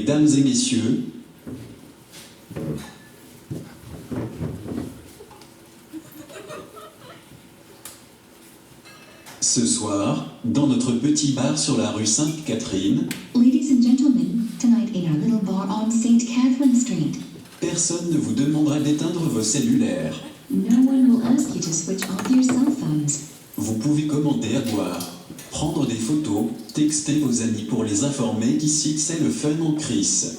Mesdames et messieurs, ce soir, dans notre petit bar sur la rue Sainte-Catherine, Ladies and gentlemen, tonight in our little bar on St. Catherine Street, personne ne vous demandera d'éteindre vos cellulaires. no one will ask you to switch off your cell phones. Vous pouvez commander à boire, prendre des photos, texter vos amis pour les informer qu'ici c'est le fun en crise.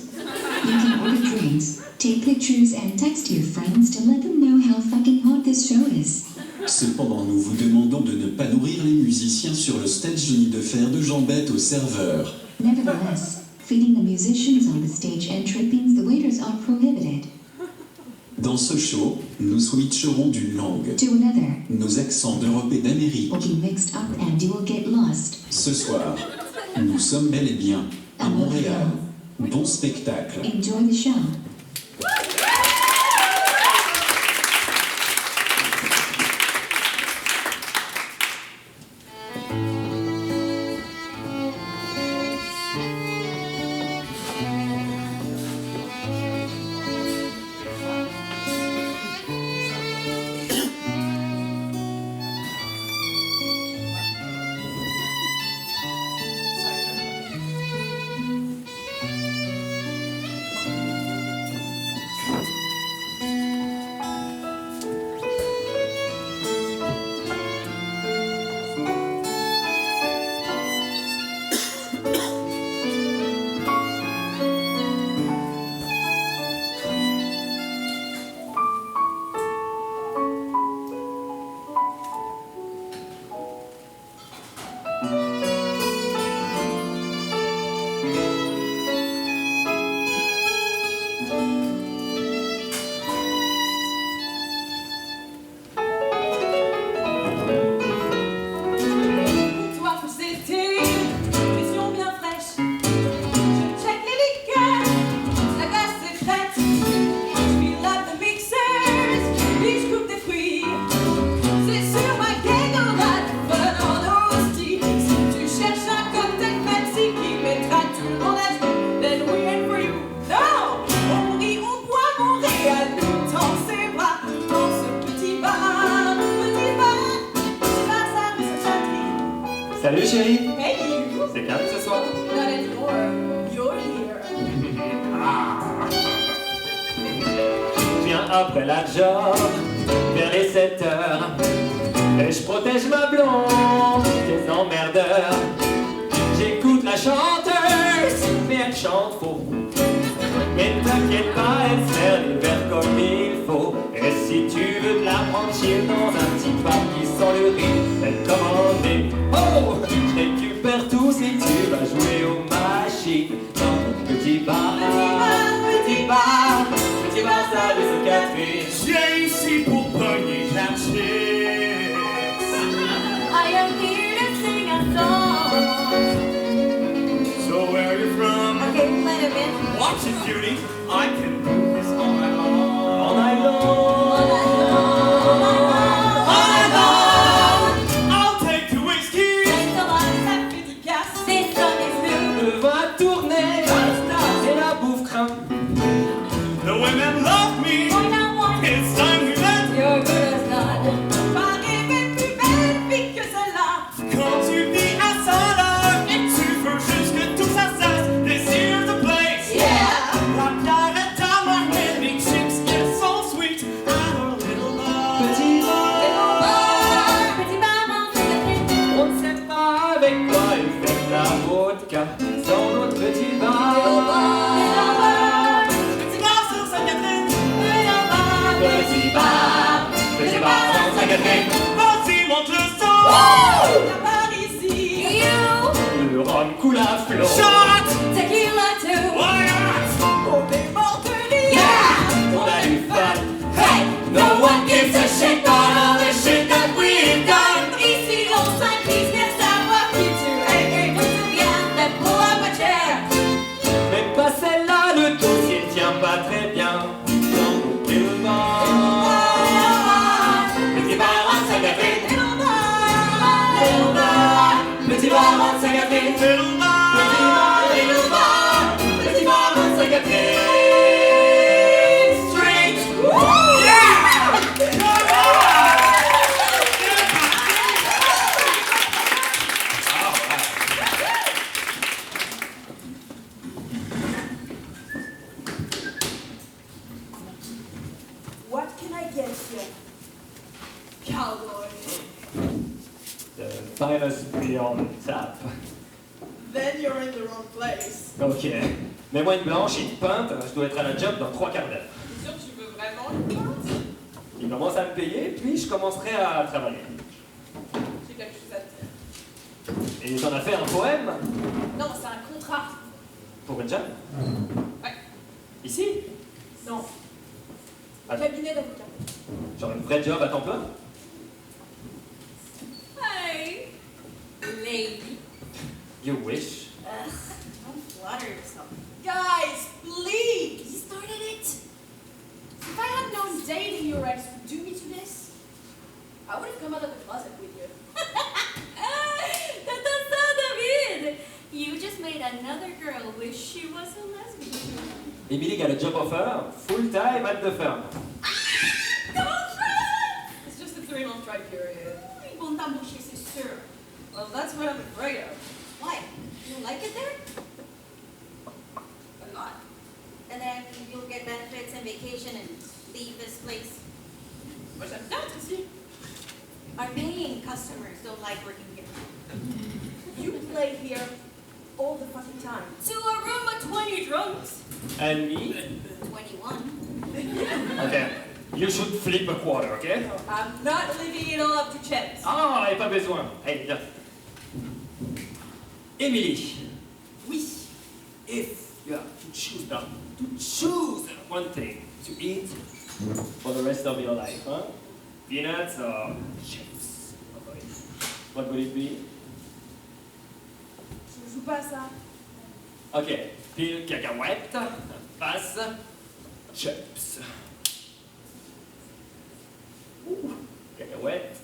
You can order drinks, take pictures, and text your friends to let them know how fucking hot this show is. Cependant, nous vous demandons de ne pas nourrir les musiciens sur le stage ni de faire de jambettes aux serveurs. Nevertheless, feeding the musicians on the stage and tripping the waiters are prohibited. Dans ce show, nous switcherons d'une langue. To another, Nos accents d'Europe et d'Amérique. will be mixed up and you will get lost. Ce soir, nous sommes bel et bien à Montréal. Bon spectacle. Enjoy the show. Salut chérie, Hey you! c'est calme ce soir? Not anymore. You're here. Viens après la job, vers les 7 heures, et je protège ma blonde des emmerdeurs. J'écoute la chanteuse, mais elle chante faux. Mais ne t'inquiète pas, elle sert les vers comme il faut. Et si tu veux te la prendre chill dans un petit bar qui sent le riz, elle commande des oh, je récupère tout si tu vas jouer aux machines dans ton petit bar, petit bar, petit bar, ça de ce café. J'ai ici pour pogner la chips. I am here to sing a song. So where are you from? Okay, let him in. Watch it, cutie. I can do this all night long. All night long. I'll take the whiskey. Le vin tourné et la bouffe craint. The women love me. It's time we met. Quand tu vis à Saint-Lô et tu veux juste que tout ça cesse, this here's the place. La bière est à ma main, les chips elles sont sweet. I'm a little bar. Petit bar, on ne sait pas avec quoi ils font la vodka dans notre petit bar. Petit bar sur Sainte-Catherine. Petit bar dans sa café. Vas-y, monte le son. Le rhum coule à flot. Shot. Tequila too. Why not? On est mort de rire. On a du fun. Hey, No one gives a shit about all the shit that we've done. Ici on s'inquiète de savoir qui tu es et d'où tu viens. Then pull up a chair. Mais pas celle-là, le dossier tient pas très bien. Dans nos petits bars. Petit bar en sa café. Petit bar en sa café. Little bar. Petit bar, petit bar, petit bar. get you. Cowboy. The finest be on tap. Then you're in the wrong place. Ok. Mets-moi une blanche et une peinte, je dois être à la job dans 3 quarts d'heure. T'es sûr que tu veux vraiment une pointe? Il commence à me payer, puis je commencerai à travailler. J'ai quelque chose à te dire. Et t'en as fait un poème Non, c'est un contrat. pour une job? Ouais. Ici? Non. Ah. Cabinet d'avocat. Genre une vraie job à temps plein? Hey, lady. You wish. Don't flatter yourself. Guys, please! You started it. If I had known dating your ex would do me to this, I would have come out of the closet with you. That's so David! You just made another girl wish she was a lesbian. Emily got a job offer, full time at the firm. It's just a 3-month try period. Ils vont t'embaucher, c'est sûr. Well, that's what I'm afraid of. Why? You don't like it there? A lot. And then you'll get benefits and vacation and leave this place. Moi, j'aime bien être ici. Our paying customers don't like working here. You play here all the fucking time. To a room of 20 drunks. And me? 21. Okay. You should flip a quarter, okay? No, I'm not leaving it all up to chance. Ah, et pas besoin. Hey, viens. Emily, Oui. if you have to choose one thing to eat for the rest of your life, huh? Peanuts or chips? What would it be? Je joue pas à ça. Ok, pile cacahuète, face, chips. Ouh, cacahuète.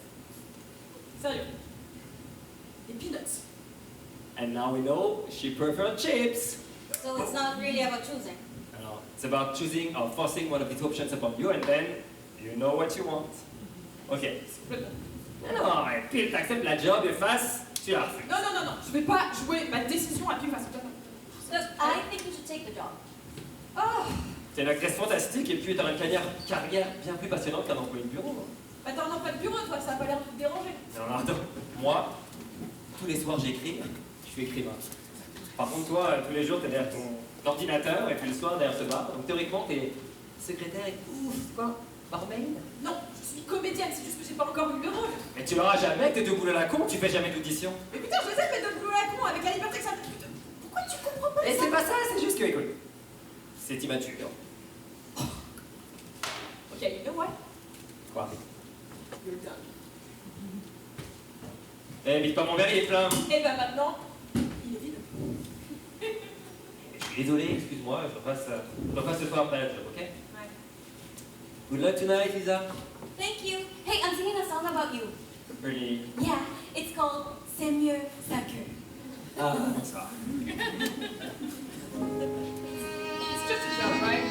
Sérieux. Les peanuts. And now we know she prefers chips. So it's not really about choosing. Alors, it's about choosing or forcing one of the two options upon you, and then you know what you want. Ok. Non, et puis t'acceptes la job et face, tu la refuses. Non, non, non, non. Je vais pas jouer ma décision à pile face. So I think you should take the job. Oh. T'es une actrice fantastique et puis t'as une carrière bien plus passionnante qu'un employé de bureau. Bah t'as un emploi de bureau, toi, ça a pas l'air de te déranger. Non, attends, moi, tous les soirs j'écris, je suis écrivain. Par contre, toi, tous les jours t'es derrière ton ordinateur et puis le soir derrière ce bar. Donc théoriquement, t'es secrétaire et ouf, c'est quoi? Barmaid? Non, je suis comédienne, c'est juste que j'ai pas encore eu le rôle. Mais tu l'auras jamais, t'es deux boules à la con, tu fais jamais d'audition. Mais putain, je les ai fait de boulot à la con avec la liberté que ça. Pourquoi tu comprends pas Et ça? c'est pas ça, c'est juste que, écoute, c'est immature. Ok, you know what? Quoi? You're done. Eh, vite pas mon verre, il est plein. Et bah maintenant, il est vide. Je suis désolé, excuse-moi, je repasse ce soir après la job, ok? Ouais. Good luck tonight, Lisa. Thank you. Hey, I'm singing a song about you. Really? Yeah, it's called C'est mieux ça que. Ah, bonsoir. It's just a joke, right?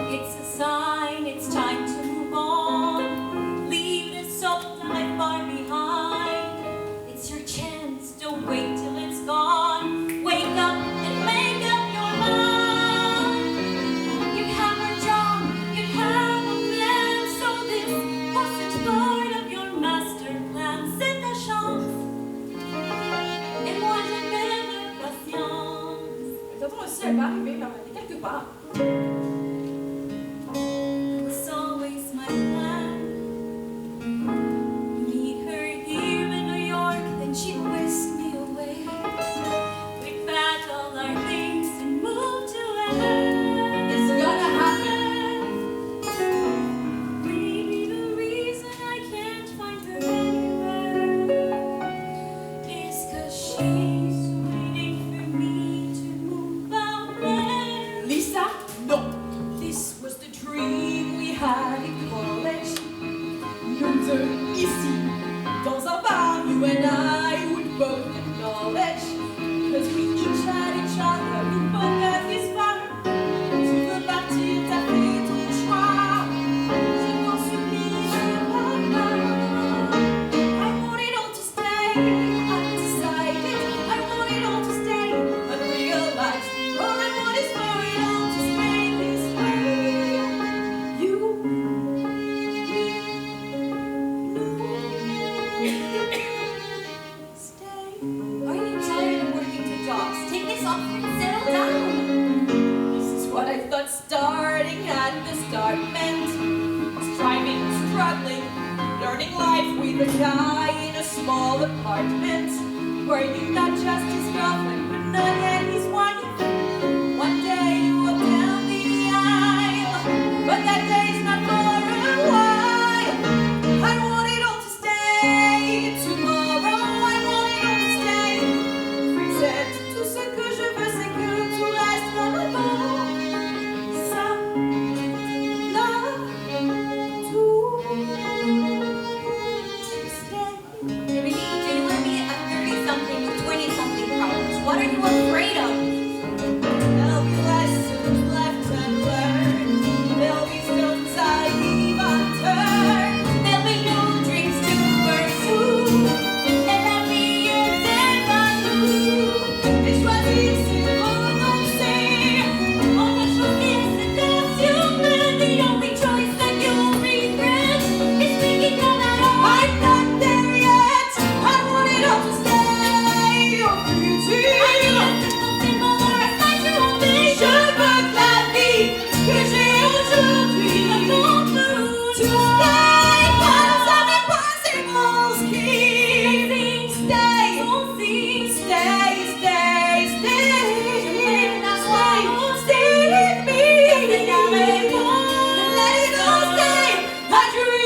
It's a sign, it's time to move on. Leave this old life far behind. It's your chance, don't wait till it's gone. Wake up and make up your mind. You have a job, you have a plan. So this wasn't part of your master plan. C'est ta chance. Et moi j'avais de patience. Mais t'entends aussi, elle va arriver, elle va aller quelque part. It's always my plan. Meet her here in New York, then she'd whisk me away. We'd pack all our things and move to LA. It's gonna happen. Maybe the reason I can't find her anywhere is 'cause she's waiting for me to move out there. Lisa, non. This was the dream we had in college. Nous deux, ici, dans un bar, you and I would both acknowledge. Cause we each had each other, we both had this fire. Tu veux partir, t'as fait ton choix. Je t'en supplie, je pars. I want it all to stay, undecided. I want it all to stay, unrealized. All I want is for you. I thought starting at the start meant striving, struggling, learning life with a guy in a small apartment where you not just his girlfriend, but not yet his wife. One day you walk down the aisle, but that day's not for a while. I want it all to stay tomorrow. I want it all to stay. Present tout ce que je veux, c'est que tout reste comme avant. Ça, là, tout stay. Jiminy, you let me at 30-something with 20-something problems. What are you afraid of? There'll be lessons left unlearned. There'll be stones I leave unturned. There'll be new dreams to pursue. And happy ends if I lose. Et choisir c'est renoncer. On a choisi cette passion, the only choice that you'll regret is thinking of that all. I'm not there yet. I want it all to stay. Au futur. Je veux que la vie que j'ai aujourd'hui to stay. Pas ça n'est pas impossible. Stay, stay, stay, stay. Stay with me. Let it all stay. A dream.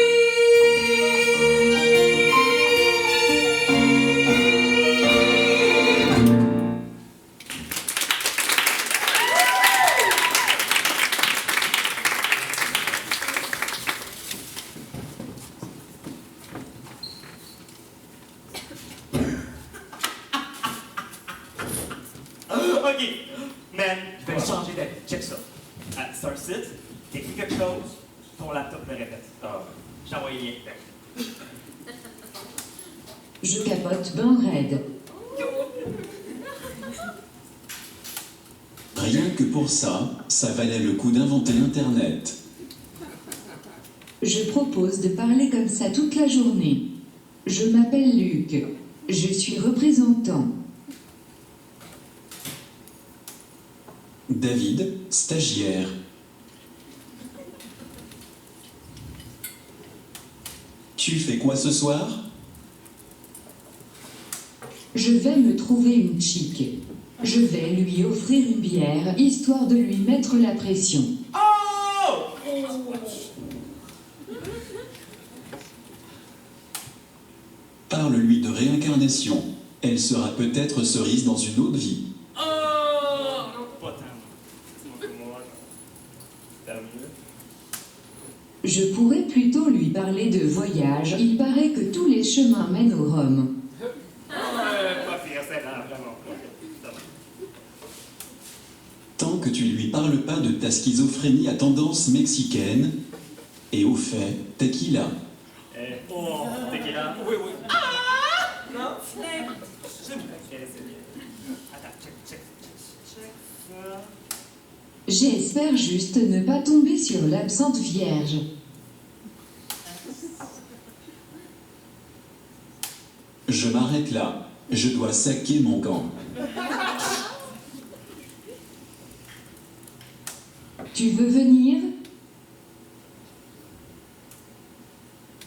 Ok, man, je vais changer d'avis. Check ça. C'est un site, t'écris quelque chose, ton laptop le répète. J'ai envoyé le lien. Je capote ben raide. Rien que pour ça, ça valait le coup d'inventer Internet. Je propose de parler comme ça toute la journée. Je m'appelle Luc. Je suis représentant. David, stagiaire. Tu fais quoi ce soir? Je vais me trouver une chic. Je vais lui offrir une bière, histoire de lui mettre la pression. Oh! Parle-lui de réincarnation. Elle sera peut-être cerise dans une autre vie. Pas tant. Moi, tant mieux. Je pourrais plutôt lui parler de voyage. Il paraît que tous les chemins mènent au Rhum. Pas pire, c'est vraiment pas pire. Tant que tu lui parles pas de ta schizophrénie à tendance mexicaine, et au fait, tequila. Oh, tequila. Oui, oui. Non? C'est bon. C'est bien. Attends, check ça. J'espère juste ne pas tomber sur l'absente vierge. Je m'arrête là. Je dois saquer mon camp. Tu veux venir?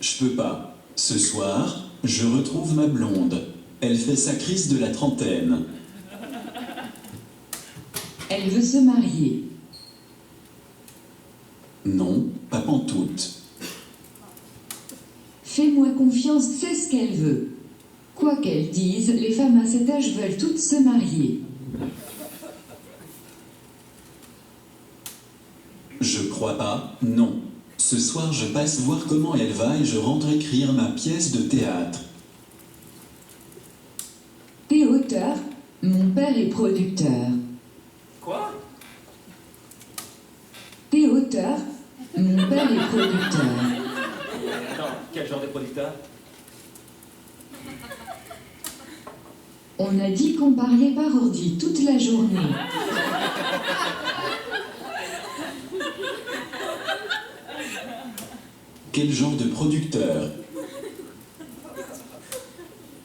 Je peux pas. Ce soir, je retrouve ma blonde. Elle fait sa crise de la trentaine. Elle veut se marier. Non, pas pantoute. Fais-moi confiance, c'est ce qu'elle veut. Quoi qu'elle dise, les femmes à cet âge veulent toutes se marier. Je crois pas, non. Ce soir, je passe voir comment elle va et je rentre écrire ma pièce de théâtre. T'es auteur? Mon père est producteur. Quoi? T'es auteur? Mon père est producteur. Attends, quel genre de producteur? On a dit qu'on parlait par ordi toute la journée. Quel genre de producteur?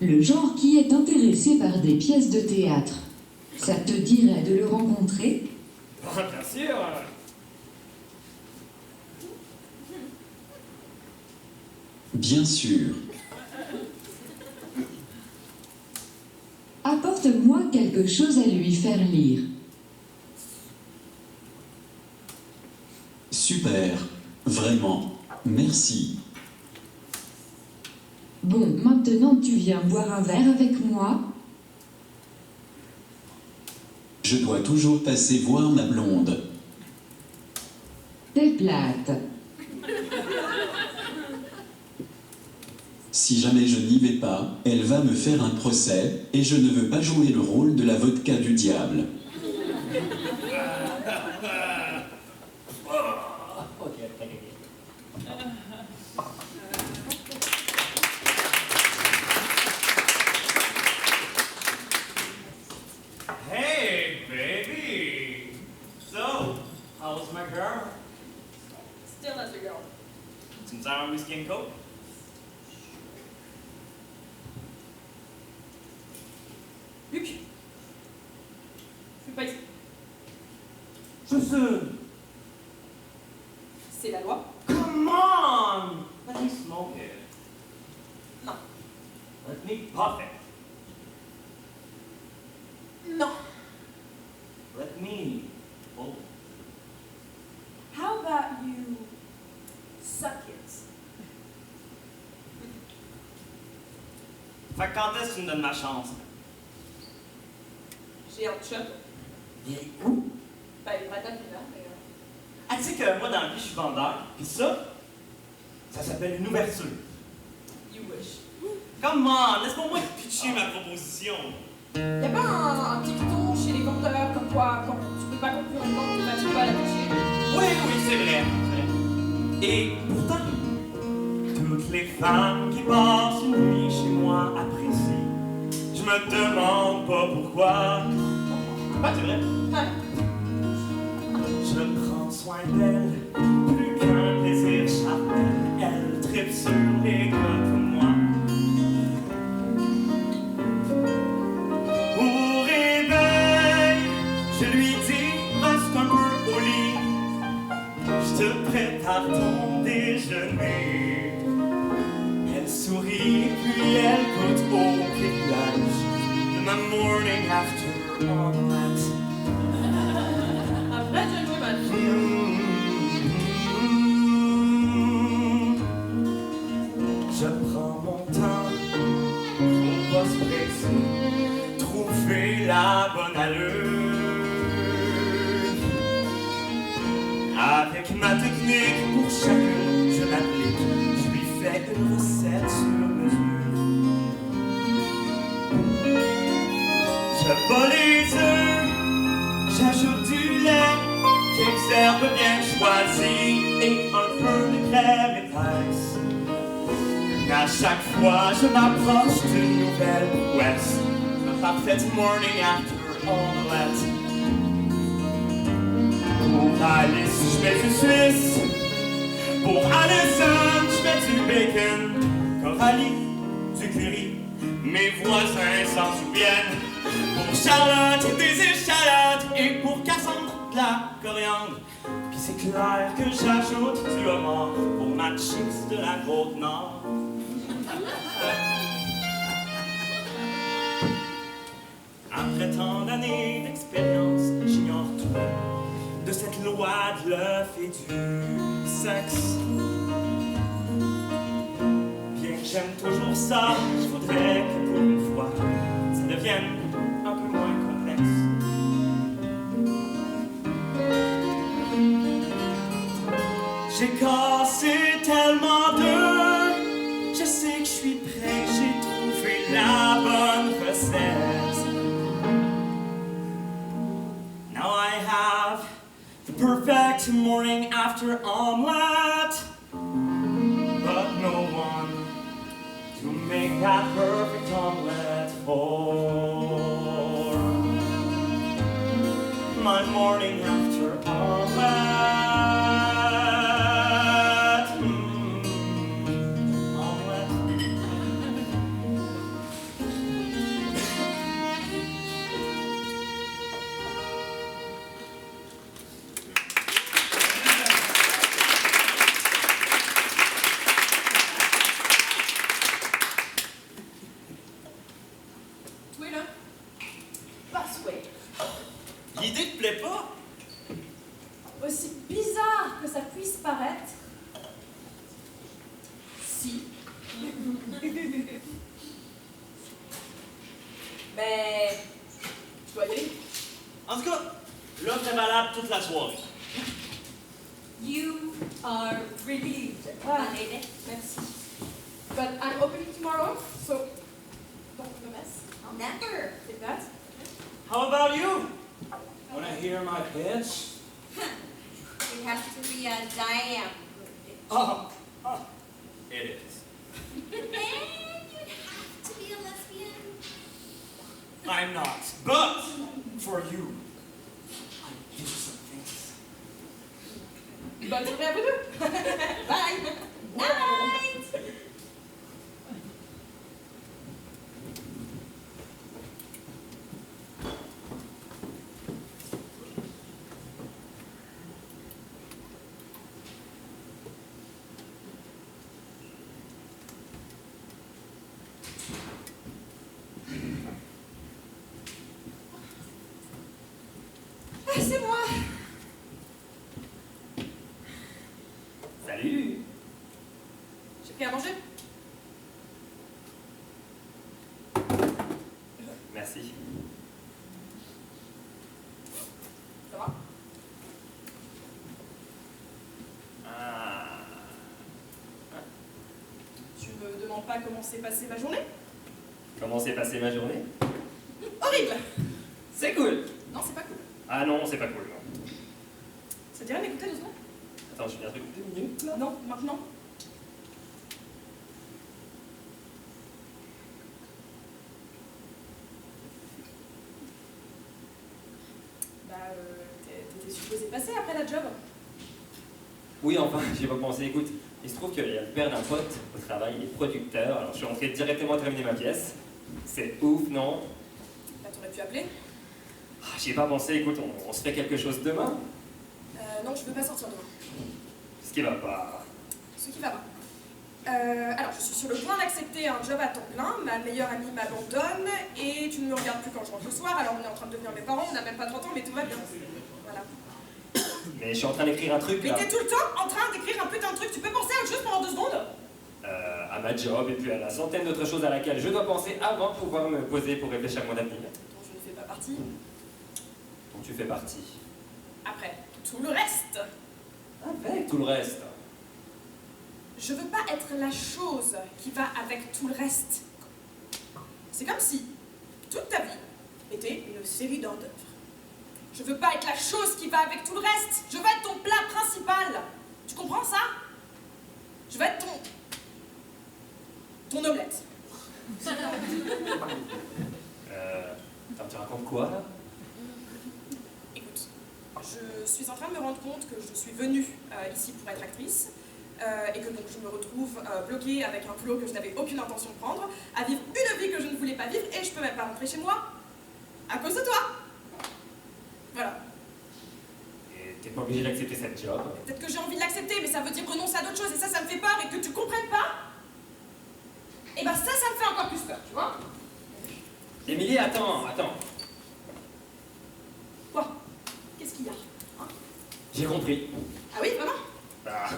Le genre qui est intéressé par des pièces de théâtre. Ça te dirait de le rencontrer? Ah, bien sûr. Bien sûr. Apporte-moi quelque chose à lui faire lire. Super. Vraiment. Merci. Bon, maintenant tu viens boire un verre avec moi? Je dois toujours passer voir ma blonde. T'es plate. Si jamais je n'y vais pas, elle va me faire un procès, et je ne veux pas jouer le rôle de la vodka du diable. Ok, ok. Hey, baby! So, how's my girl? Still as a girl. Tu me sers un whisky and coke? Luc, fais pas ici. Je sais. C'est la loi. Come on! Let me smoke it. Non. Let me puff it. Non. Let me pull it. How about you suck it? Fait que quand est-ce que tu me donnes ma chance? J'ai un chum. Il est où? Ben, il va t'appeler là, mais... Ah, tu sais que moi, dans la vie, je suis vendeur. Pis ça s'appelle une ouverture. You wish. Come on, laisse-moi au moins pitcher ma proposition. Y'a pas un dicton chez les vendeurs comme quoi, quand tu peux pas conclure une vente, bah, tu peux pas la pitcher? Oui, oui, c'est vrai. Et pourtant, toutes les femmes qui passent une nuit chez moi apprécient. Je me demande pas pourquoi. Ah, c'est vrai. Ouais. Je prends soin d'elle, plus qu'un plaisir charnel. Elle tripe sur les gars comme moi. Au réveil, je lui dis, reste un peu au lit. Je te prépare ton déjeuner. Elle sourit, puis elle goûte au privilège de ma morning after omelette. Un vrai gentleman. Je prends mon temps, faut pas se presser, trouver la bonne allure. Avec ma technique, pour chacune, je l'applique, je lui fais une recette sur mesure. Je bats les œufs, j'ajoute du lait, quelques herbes bien choisies et un peu de crème épaisse. À chaque fois, je m'approche d'une nouvelle prouesse, ma parfaite morning after omelette. Pour Alice, je mets du Suisse. Pour Alison, je mets du bacon. Coralie, du curry. Mes voisins s'en souviennent. Pour Charlotte, des échalotes. Et pour Cassandre, de la coriandre. Puis c'est clair que j'ajoute du homard pour ma chips de la Côte-Nord. Après tant d'années d'expérience, j'ignore tout de cette loi de l'œuf et du sexe. Bien que j'aime toujours ça, il faudrait que pour une fois, ça devienne un peu moins complexe. J'ai cassé tellement d'œufs, je sais que je suis prêt, j'ai trouvé la bonne recette. Now I have the perfect morning after omelette, but no one to make that perfect omelette for. My morning after omelette. L'idée te plaît pas? Aussi bizarre que ça puisse paraître, si. Mais je dois y aller. En tout cas, l'offre est valable toute la soirée. You are relieved, Ah. my lady. Merci. But I'm opening tomorrow, so don't make a mess. Never. Take that. How about you? Wanna hear my pitch? You have to be a Diane. Oh, it is. And you'd have to be a lesbian. I'm not. But for you, I do some things. Bonne journée à vous deux. Bye. Night! Ah, c'est moi. Salut! J'ai pris à manger. Merci. Ça va? Ah. Tu me demandes pas comment s'est passée ma journée? Comment s'est passée ma journée? Horrible. C'est cool! Non, c'est pas cool. Ah non, c'est pas cool, non. Ça te dirait de m'écouter 2 secondes? Attends, je viens de écouter 2 minutes, là. Non, maintenant. Bah, t'étais supposé passer après la job. Oui, enfin, j'y ai pas pensé. Écoute, il se trouve qu'il y a le père d'un pote au travail, il est producteur, alors je suis rentré directement terminer ma pièce. C'est ouf, non? Bah, t'aurais pu appeler. Ah, j'y ai pas pensé, écoute, on se fait quelque chose demain? Non, je veux pas sortir demain. Ce qui va pas. Ce qui va pas. Alors, je suis sur le point d'accepter un job à temps plein, ma meilleure amie m'abandonne, et tu ne me regardes plus quand je rentre le soir, alors on est en train de devenir mes parents, on n'a même pas 30 ans, mais tout va bien. Voilà. Mais je suis en train d'écrire un truc, Mais là. t'es tout le temps en train d'écrire un putain de truc, tu peux penser à autre chose pendant 2 secondes? À ma job, et puis à la centaine d'autres choses à laquelle je dois penser avant de pouvoir me poser pour réfléchir à mon avenir. Dont je ne fais pas partie. Dont tu fais partie. Après, tout le reste. Avec tout le reste. Je veux pas être la chose qui va avec tout le reste. C'est comme si toute ta vie était une série d'hors d'œuvre. Je veux pas être la chose qui va avec tout le reste. Je veux être ton plat principal. Tu comprends ça? Je veux être ton omelette. Attends, tu racontes quoi, là? Écoute, je suis en train de me rendre compte que je suis venue ici pour être actrice et que donc je me retrouve bloquée avec un boulot que je n'avais aucune intention de prendre, à vivre une vie que je ne voulais pas vivre et je peux même pas rentrer chez moi à cause de toi. Voilà. Et t'es pas obligé d'accepter cette job. Peut-être que j'ai envie de l'accepter, mais ça veut dire renoncer à d'autres choses et ça me fait peur et que tu comprennes pas. Et ben ça me fait encore plus peur, tu vois. Émilie, attends. Quoi? Qu'est-ce qu'il y a? J'ai compris. Ah oui, vraiment? Bah,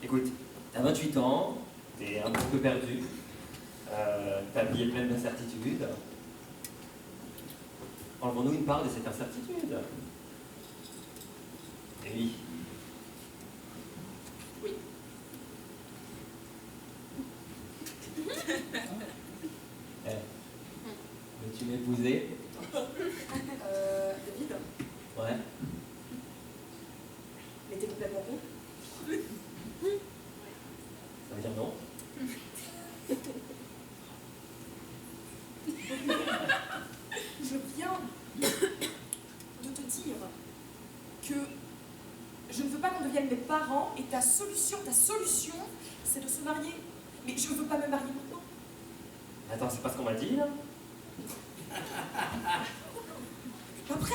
écoute, t'as 28 ans, t'es un petit peu perdu, ta vie est pleine d'incertitudes. Enlevons-nous une part de cette incertitude. Émilie. Oui. Veux-tu m'épouser? David, Ouais. mais t'es complètement con. Ça veut dire non? Je viens de te dire que je ne veux pas qu'on devienne mes parents et ta solution, c'est de se marier. Mais je ne veux pas me marier maintenant. Attends, c'est pas ce qu'on m'a dit, là? Pas prêt.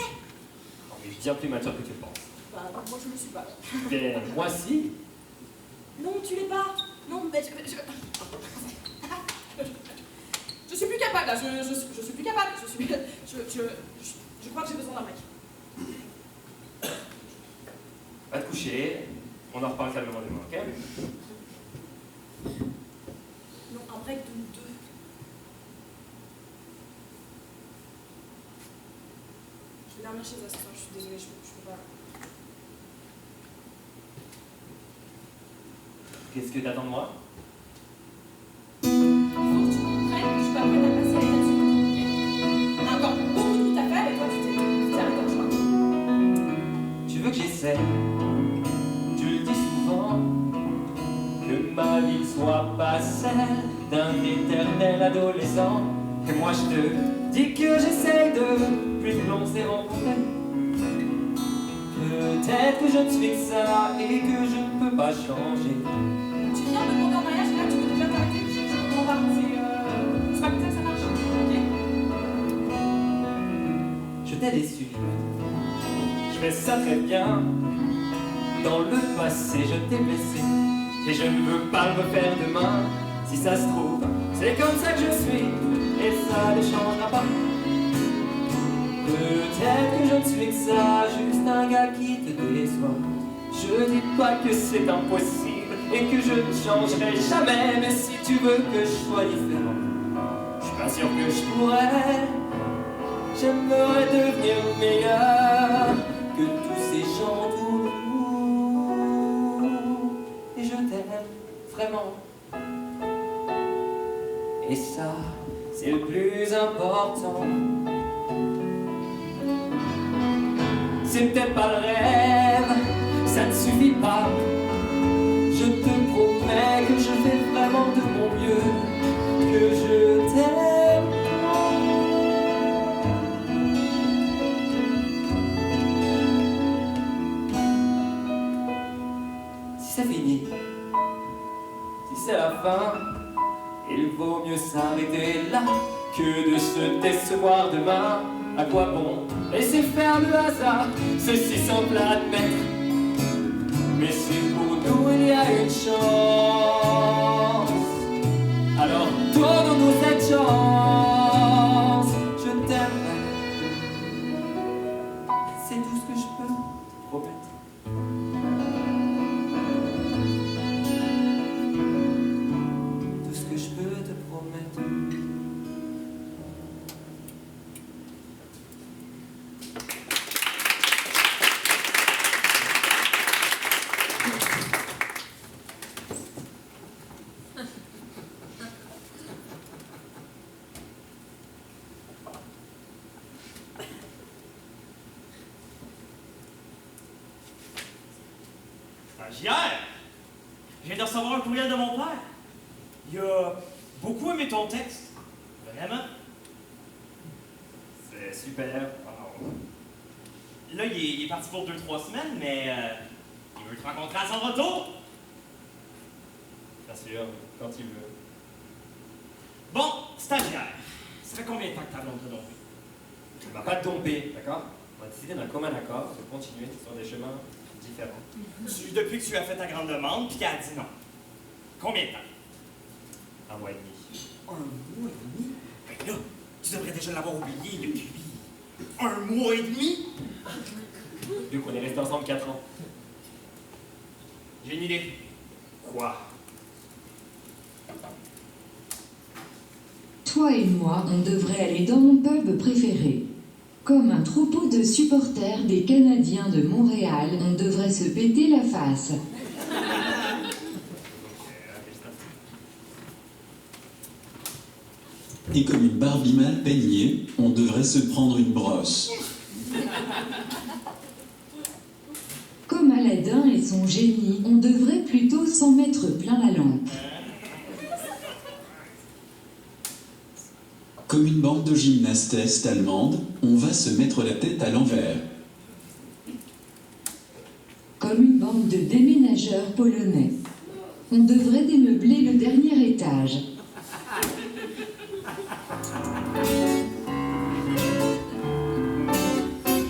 On est bien plus mature que tu le penses. Bah, moi je ne le suis pas. Mais moi, si. Non, tu l'es pas. Non, mais je suis plus capable là. Je suis plus capable. Je crois que j'ai besoin dans le mec. Va te coucher, on en reparle calmement demain, ok? Non, un break de nous deux. Je vais dormir chez eux ce soir, je suis désolée, je peux pas. Qu'est-ce que t'attends de moi? Il faut que tu comprennes que je suis pas prête à passer les là-dessus. On a encore beaucoup de route à faire et toi, tu t'arrêtes ton chemin. Tu veux que j'essaie? Tu le dis souvent, que ma vie soit pas celle d'un éternel adolescent. Et moi je te dis que j'essaie de plus long s'est rencontré. Peut-être que je ne suis que ça et que je ne peux pas changer. Tu viens de demander en mariage et là, tu veux déjà t'arrêter. Je comprends pas. C'est pas comme ça que ça marche. Ok? Je t'ai déçu. Je fais ça très bien. Dans le passé, je t'ai blessé. Et je ne veux pas le refaire demain. Si ça se trouve, c'est comme ça que je suis. Et ça ne changera pas. Peut-être que je ne suis que ça, juste un gars qui te déçoit. Je dis pas que c'est impossible et que je ne changerai jamais. Mais si tu veux que je sois différent, je suis pas sûr que je pourrais. J'aimerais devenir meilleur que tous ces gens autour de nous. Et je t'aime vraiment. Et ça, c'est le plus important. C'est peut-être pas le rêve, ça ne suffit pas. Je te promets que je fais vraiment de mon mieux, que je t'aime. Si c'est fini, si c'est la fin, il vaut mieux s'arrêter là que de se décevoir demain. À quoi bon laisser faire le hasard? C'est si simple à admettre. Mais si pour nous il y a une chance, alors donnons-nous cette chance. Je t'aimerai. C'est tout ce que je peux te promettre. Tout ce que je peux te promettre. Stagiaire! Je viens de recevoir un courriel de mon père. Il a beaucoup aimé ton texte. Vraiment. C'est super. Oh. Là, il est parti pour 2-3 semaines, mais il veut te rencontrer à son retour. Bien sûr, quand il veut. Bon, stagiaire, ça fait combien de temps que ta blonde t'a dompé? Tu ne vas pas te domper, d'accord? On va décider d'un commun accord de continuer sur des chemins différents. Depuis que tu as fait ta grande demande, puis qu'elle a dit non. Combien de temps? Un mois et demi. Un mois et demi? Ben là, tu devrais déjà l'avoir oublié depuis un mois et demi? Vu qu'on est restés ensemble 4 ans. J'ai une idée. Quoi? Toi et moi, on devrait aller dans mon pub préféré. Comme un troupeau de supporters des Canadiens de Montréal, on devrait se péter la face. Et comme une Barbie mal peignée, on devrait se prendre une brosse. Comme Aladdin et son génie, on devrait plutôt s'en mettre plein la lampe. Comme une bande de gymnastesses allemandes, on va se mettre la tête à l'envers. Comme une bande de déménageurs polonais. On devrait démeubler le dernier étage.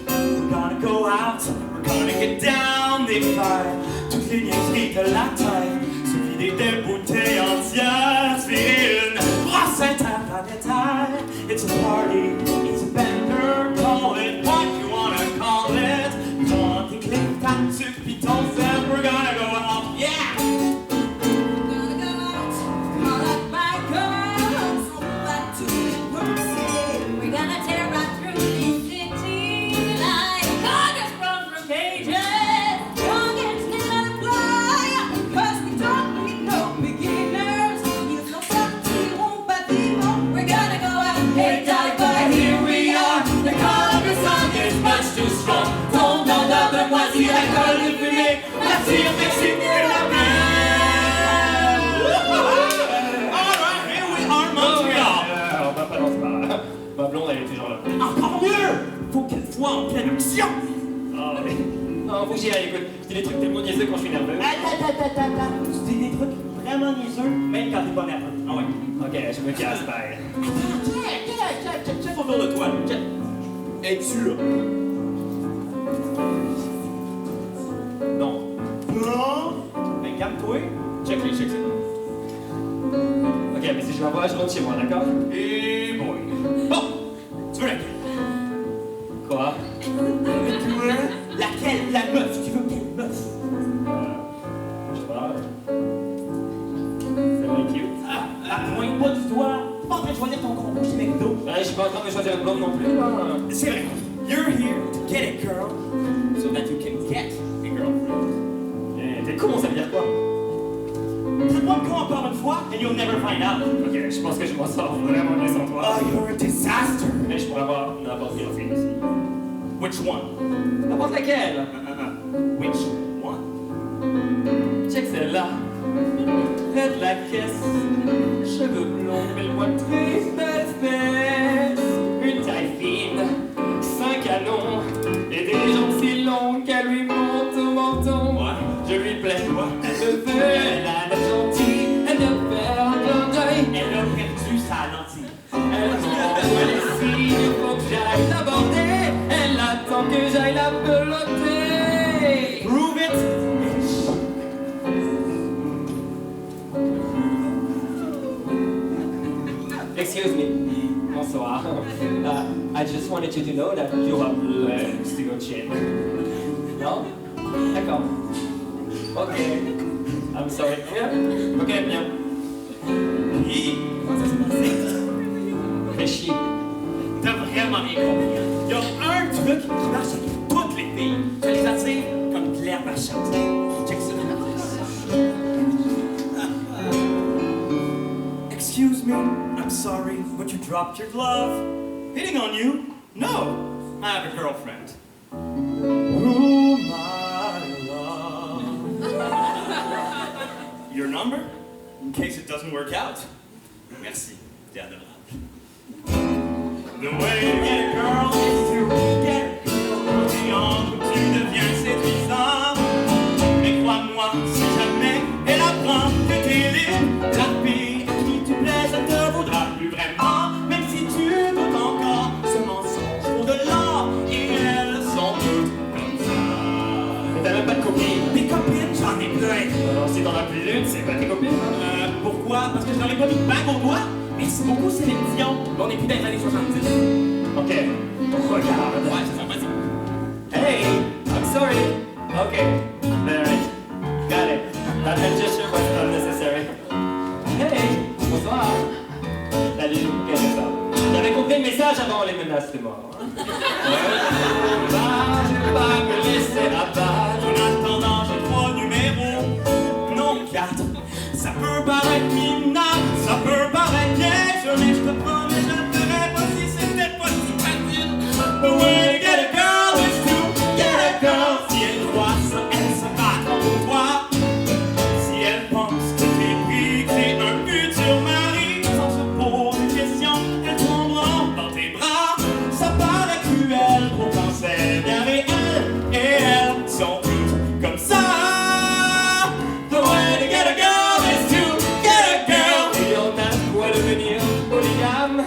We're gonna go out, we're gonna get down des fers. Toutes les niaiseries de la terre, se vider des bouteilles entières, se vider une brosse interplanétaire. It's a party, it's a bender, call it what you want. position! Oh, mais... Non, faut que j'y aille, écoute. Je dis des trucs tellement niaiseux quand je suis nerveux. Attends. Tu dis des trucs vraiment niaiseux, même quand t'es pas nerveux. Ah ouais. Ok, je me casse, bye. Check autour de toi. Check. Es-tu là? Non. Non? Ben calme-toi. Check ça. Ok, mais si je l'envoie, je rentre chez moi, d'accord? Et boy. Bon! Tu veux laquelle? Quoi? Tu veux laquelle? La meuf. Tu veux quelle meuf? Je sais pas. C'est vrai cute. Pointe pas du doigt. T'es pas en train de choisir ton combo chez McDo. Ouais, je suis pas en train de choisir une blonde non plus, là. C'est vrai. You're here to get a girl so that you can get a girlfriend. T'es con, ça veut dire quoi? Traite-moi de con encore une fois and you'll never find out. Ok, je pense que je m'en sors vraiment bien sans toi. Oh, you're a disaster. Mais je pourrais avoir n'importe quelle fille ici. Which one? N'importe laquelle. Which one? Check celle-là. Faites la caisse. Cheveux blonds, belle poitrine, belle fesse. Une taille fine, 5 canons. Et des jambes si longues qu'elle lui montent au menton. Je lui plais, elle me veut, elle a l'air gentille. Elle vient me faire un clin d'œil. Elle a perdu sa lentille. Elle m'envoie les signes, faut que j'aille l'aborder. Elle attend que j'aille la peloter. Prove it, bitch. Excuse me. Bonsoir. I just wanted you to know that you have legs to go chin. Non? D'accord. Ok. I'm sorry. Bien? Ok, bien. Hi, comment ça s'est passé? Fais chier. T'as vraiment bien compris. Il y a un truc qui marche avec toutes les filles. Tu les attires comme de l'herbe à chatte. Check ça. Excuse me, I'm sorry, but you dropped your glove. Hitting on you? No, I have a girlfriend. Oh my love. Your number? In case it doesn't work out. Merci, t'es adorable. The way to get a girl is to get a girl. Tu deviens séduisant. Mais crois-moi, si jamais elle apprend que t'es libre, la fille à qui tu plais, ça te vaudra plus vraiment. Même si tu doutes encore ce mensonge pour de l'or. Et elles sont toutes comme ça. Mais t'as même pas de copine. Mes copines, j'en ai plein. Alors si t'en as plus d'une, c'est pas tes copines. Pourquoi? Parce que je n'en ai pas mis de bague au doigt? Merci beaucoup, Céline Dion. On est plus dans les années 70. Ok. Regarde. Ouais, c'est ça, vas-y. Hey, I'm sorry. Okay, Mary. Got it. That gesture was unnecessary. Hey, bonsoir. Salut, qu'est-ce que ça? J'avais compris le message avant les menaces de mort. Je vais pas me laisser abattre. En attendant, j'ai 3 numéros. Non, 4. Ça peut paraître minable, ça peut paraître piège, mais je te promets, je ne ferai pas si c'était pas si facile. The way to get a girl is to get a girl. Si elle croit ça, elle se bat contre toi. Si elle pense que t'es pris, que t'es un futur mari, sans se poser de questions, elle tomberont dans tes bras. Ça paraît cruel, pourtant c'est bien réel. Et elles sont toutes comme ça. The way to get a girl is to get a girl. Et on a quoi devenir polygame.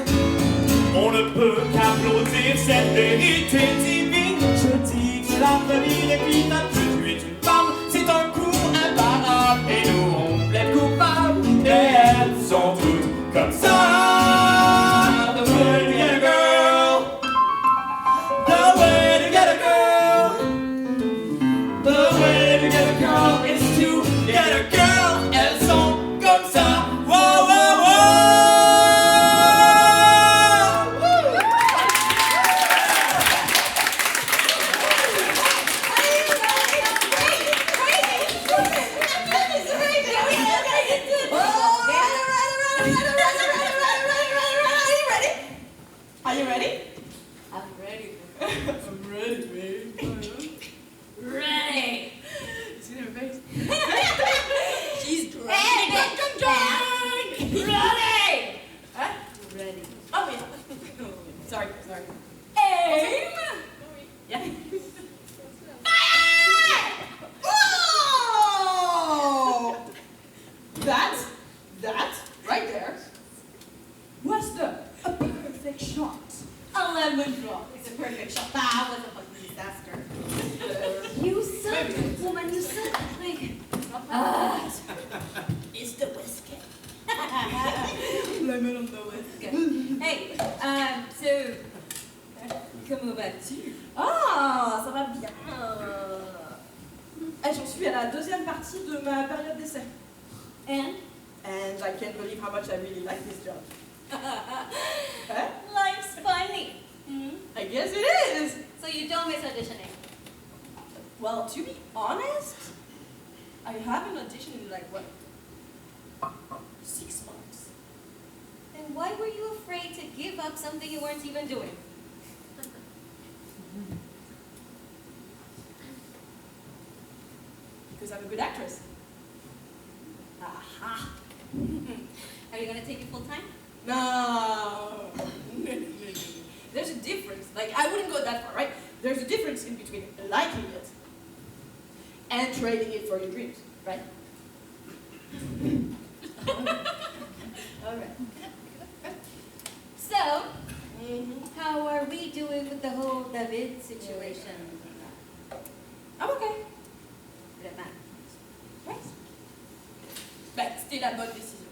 On ne peut qu'applaudir cette vérité divine. Je dis que c'est la famille équitable. Que tu es une femme, c'est un coup imparable. Et nous on plaide coupable. Et elles sont toutes comme ça. The way to get a girl. The way to get a girl. The way to get a girl is to get a girl. Elles sont comme ça. Wow, wow, wow. Are you ready? I'm ready. I'm ready, babe. Ready. See her face? She's drunk. Hey, bitch, I'm drunk. Ready. Huh? Ready. Oh, yeah. Sorry. Aim. Yeah. la deuxième partie de ma période d'essai. And And I can't believe how much I really like this job. Huh? life's funny. Hmm? I guess it is. So you don't miss auditioning. Well, to be honest, I haven't auditioned in like, what, 6 months? Then why were you afraid to give up something you weren't even doing? Because I'm a good actress. Aha. Are you gonna take it full time? No. There's a difference. Like, I wouldn't go that far, right? There's a difference in between liking it and trading it for your dreams, right? All right. So, how are we doing with the whole David situation? I'm okay. Good man. Right? But still a bad decision.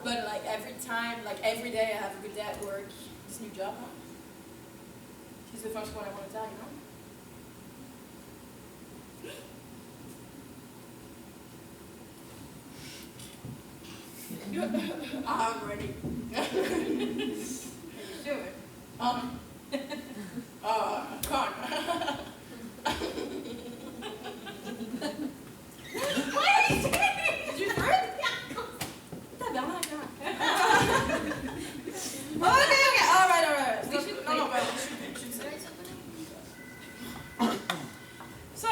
But like every time, like every day I have a good day at work, this new job, huh? She's the first one I want to tell, you know? I'm ready. Sure. Con. Why are you doing it? Did you hear it? Tabarnak, hein? Okay, all right. We should No, wait. but we should say. So,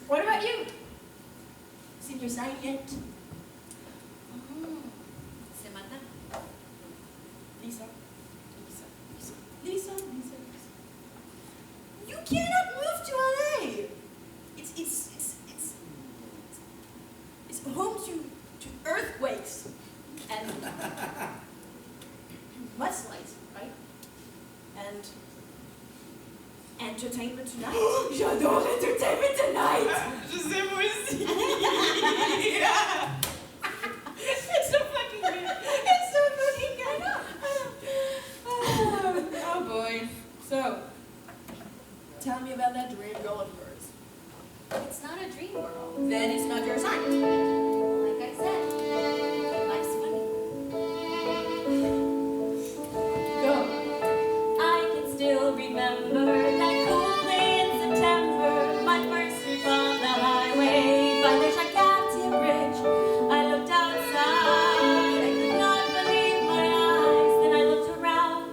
what about you? Seen your sign yet? Ce matin. Lisa. You cannot move to LA. It's home to earthquakes and mudslides, right? And entertainment tonight. J'adore entertainment tonight. Je sais moi aussi. It's so fucking good. It's so fucking good. Oh boy. So, tell me about that dream girl of yours. It's not a dream world. Then it's not your sign. Like I said, life's funny. Go. I can still remember that cool day in September. My first trip on the highway by the Shakati Bridge. I looked outside, I could not believe my eyes. Then I looked around,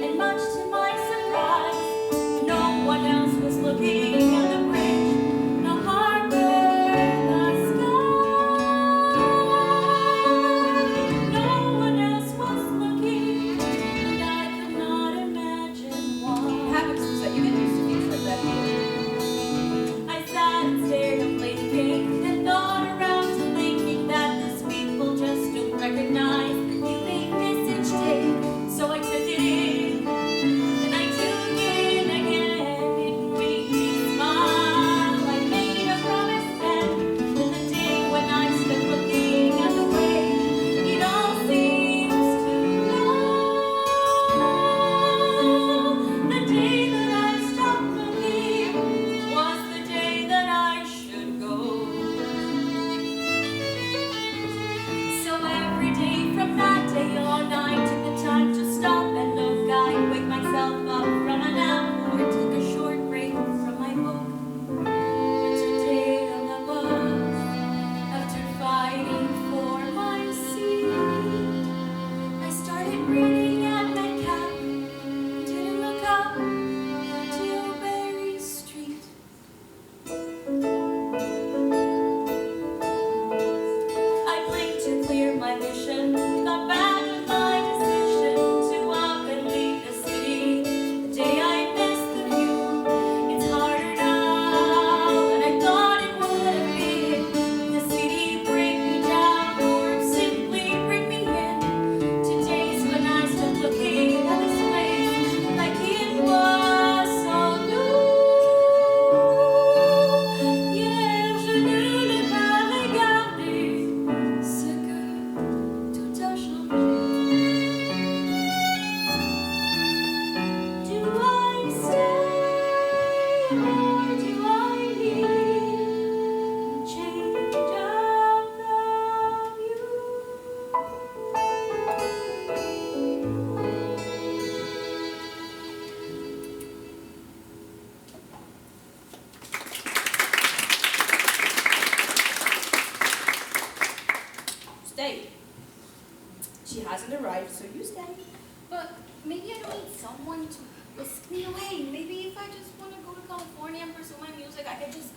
and much to my surprise, no one else was looking at the bridge, the harbor, the sky.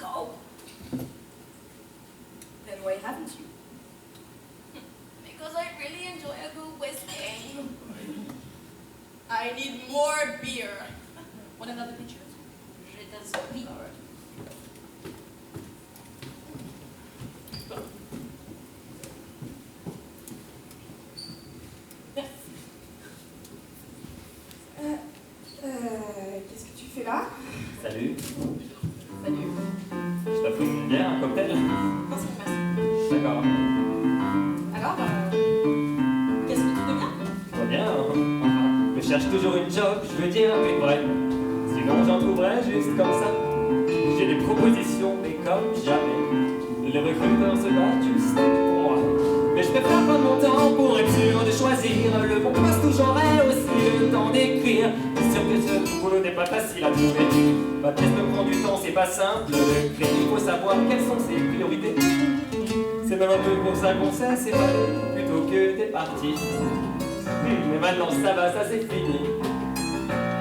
go. Then why haven't you? Because I really enjoy a good whiskey. I need more beer. Want another picture? Je t'en supplie. Qu'est-ce que tu fais là? Salut. Salut. Je t'offre une bière, un cocktail. Merci, merci. D'accord. Alors, qu'est-ce que tu deviens? Très bien. Enfin, je cherche toujours une job, je veux dire une vraie. Sinon j'en trouverais juste comme ça. J'ai des propositions, mais comme jamais. Les recruteurs se battent juste pour moi. Mais je préfère prendre mon temps pour être sûr de choisir le bon poste où j'aurai aussi le temps d'écrire. C'est sûr que ce boulot n'est pas facile à trouver. Ma pièce me prend du temps, c'est pas simple de créer. Il faut savoir quelles sont ses priorités. C'est même un peu pour ça qu'on s'est séparés plutôt que t'es parti. Mais maintenant ça va, ça c'est fini.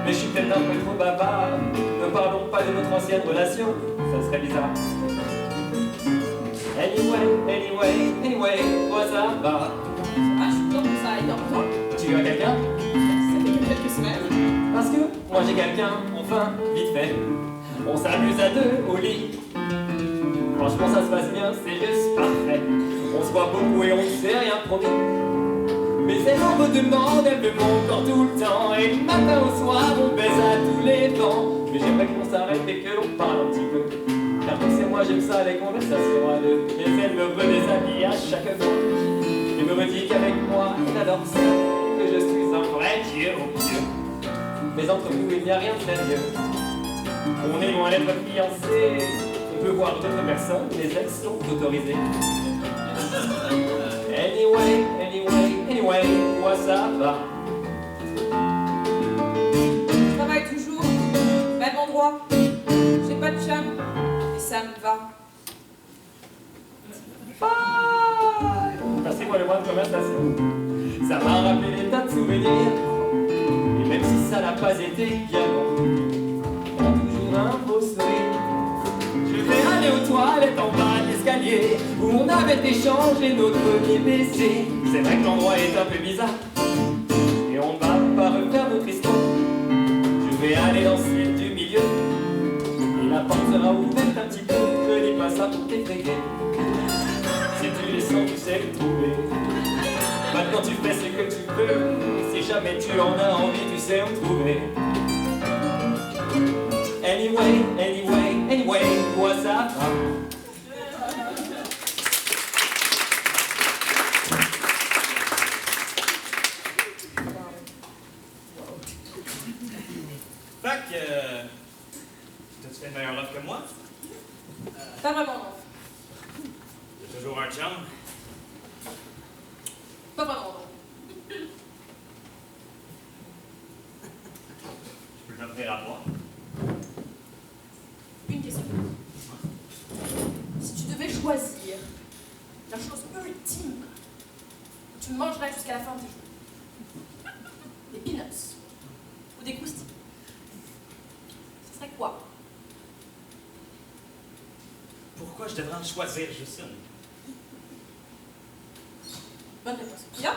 Mais je suis peut-être un peu trop bavard. Ne parlons pas de notre ancienne relation, ça serait bizarre. Anyway, toi ça va. Ah, je suis content, ça aille bien pour toi. Tu as quelqu'un? Ça fait que quelques semaines. Parce que moi j'ai quelqu'un, enfin, vite fait. On s'amuse à deux au lit. Franchement ça se passe bien, c'est juste parfait. On se voit beaucoup et on ne s'est rien promis. Mais elle en redemande, elle veut mon corps tout le temps. Et le matin au soir, on baise à tous les vents. Mais j'aimerais qu'on s'arrête et que l'on parle un petit peu. Car tu sais, moi j'aime ça, les conversations à deux. Mais elle me redéshabille à chaque fois. Et me redit qu'avec moi, elle adore ça. Que je suis un vrai dieu, oh Dieu. Mais entre nous, il n'y a rien de sérieux. On est loin d'être fiancés. On peut voir d'autres personnes, les ex sont autorisées. Anyway, moi ça va. Je travaille toujours, même endroit. J'ai pas de chum, et ça me va. Passez-moi le mois de conversation. Ça m'a rappelé des tas de souvenirs. Et même si ça n'a pas été bien long, on a toujours un beau sourire. Je vais aller aux toilettes en bas de l'escalier où on avait échangé notre premier baiser. C'est vrai que l'endroit est un peu bizarre et on va pas refaire notre histoire. Je vais aller dans celle du milieu et la porte sera ouverte un petit peu. Ne dis pas ça pour t'effrayer. Si tu les sens, tu sais le trouver. Maintenant tu fais ce que tu veux. Si jamais tu en as envie, tu sais où trouver. Anyway, moi ça va. Fait que. T'as-tu fait une meilleure offre que moi? Pas vraiment, non. T'as toujours un chum? Pas vraiment, non. Je peux t'offrir à moi. Une question. Si tu devais choisir la chose ultime que tu mangerais jusqu'à la fin de tes jours, des peanuts ou des croustilles, ce serait quoi? Pourquoi je devrais en choisir juste une? Bonne réponse. Bien.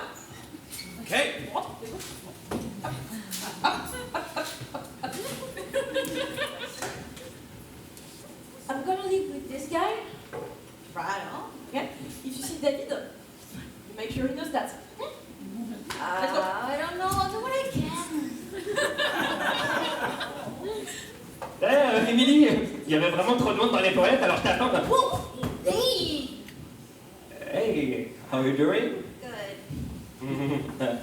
OK. I'm gonna live with this guy. Right on. Okay. If you see David, you make sure he knows that. Let's go. I don't know, I'll do what I can. Émilie, il y avait vraiment trop de monde dans les toilettes, alors t'attends. Whoa! Hey! Hey, how are you doing? Good.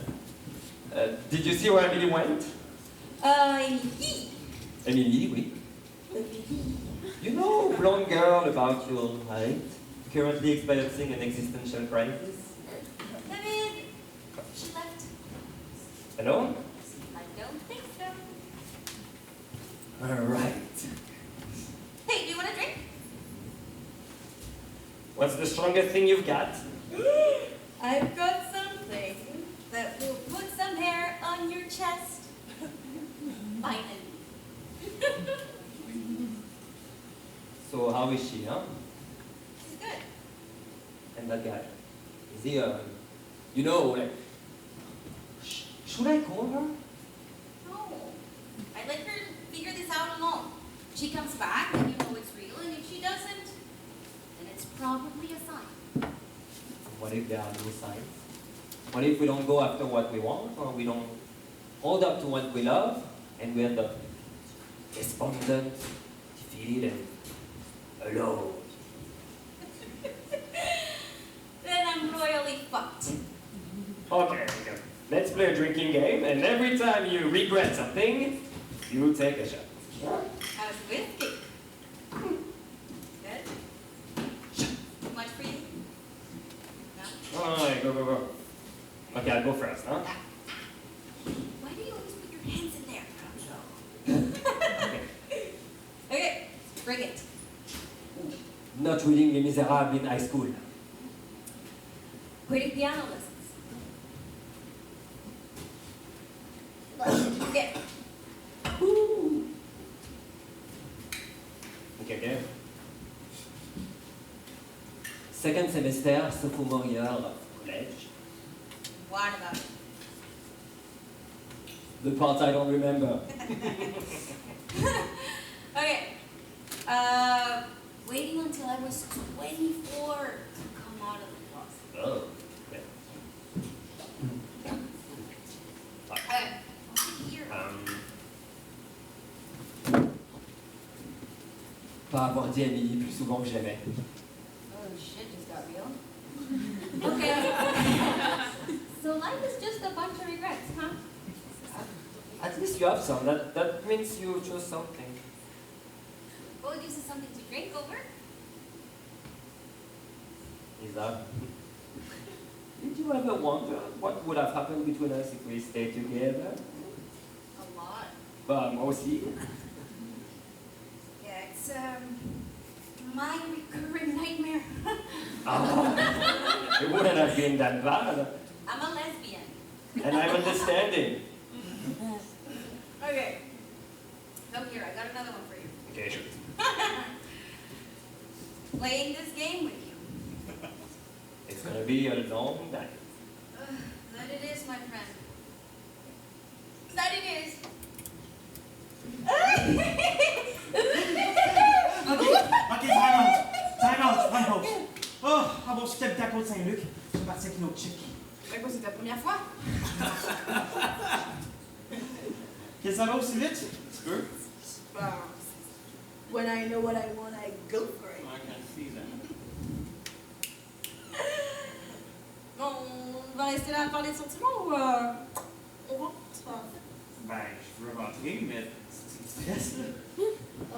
Did you see where Emily went? He. Emily, oui. You know, blonde girl about your height, currently experiencing an existential crisis. David, she left. Hello? I don't think so. All right. Hey, do you want a drink? What's the strongest thing you've got? I've got something that will put some hair on your chest. Finally. So how is she, huh? She's good. And that guy, is he, you know, like, should I call her? No. I'd like her to figure this out alone. If she comes back, then you know it's real, and if she doesn't, then it's probably a sign. What if there are no signs? What if we don't go after what we want, or we don't hold up to what we love, and we end up despondent, defeated, and alone? Then I'm royally fucked. Okay. Let's play a drinking game, and every time you regret something, you take a shot. How's whiskey? Good? Too much for you? No? Alright, go. Okay, I'll go first, huh? Why do you always put your hands in there? Okay, bring it. Not reading Les Miserables in high school. Quitting piano lessons. Okay. Okay. Second semester, sophomore year of college. What about it? The parts I don't remember. Okay. Waiting until I was 24 to come out of the closet. Oh. Okay. Here. Pas avoir dit à Emily plus souvent que je l'aimais. Oh, shit just got real. Okay. So life is just a bunch of regrets, huh? At least you have some. That means you chose something. Well, it gives us something to drink over. Lisa, did you ever wonder what would have happened between us if we stayed together? A lot. Bah, moi aussi. Yeah, it's my recurring nightmare. Oh, it wouldn't have been that bad. I'm a lesbian. And I'm understanding. Okay. Come here, I got another one for you. Okay, sure. Playing this game with you. It's gonna be a long night. That it is, my friend. That it is. Ok, time out, one pause. Oh, ah bon, je suis habité à Côte-Saint-Luc. Je suis parti avec une autre chick. Mais quoi, c'est ta première fois? Que ça va aussi vite? Tu peux? Bah, when I know what I want, I go for it. I can see that. Bon, on va rester là à parler de sentiments ou on rentre? Ben, je veux rentrer, mais tu me stresses, là.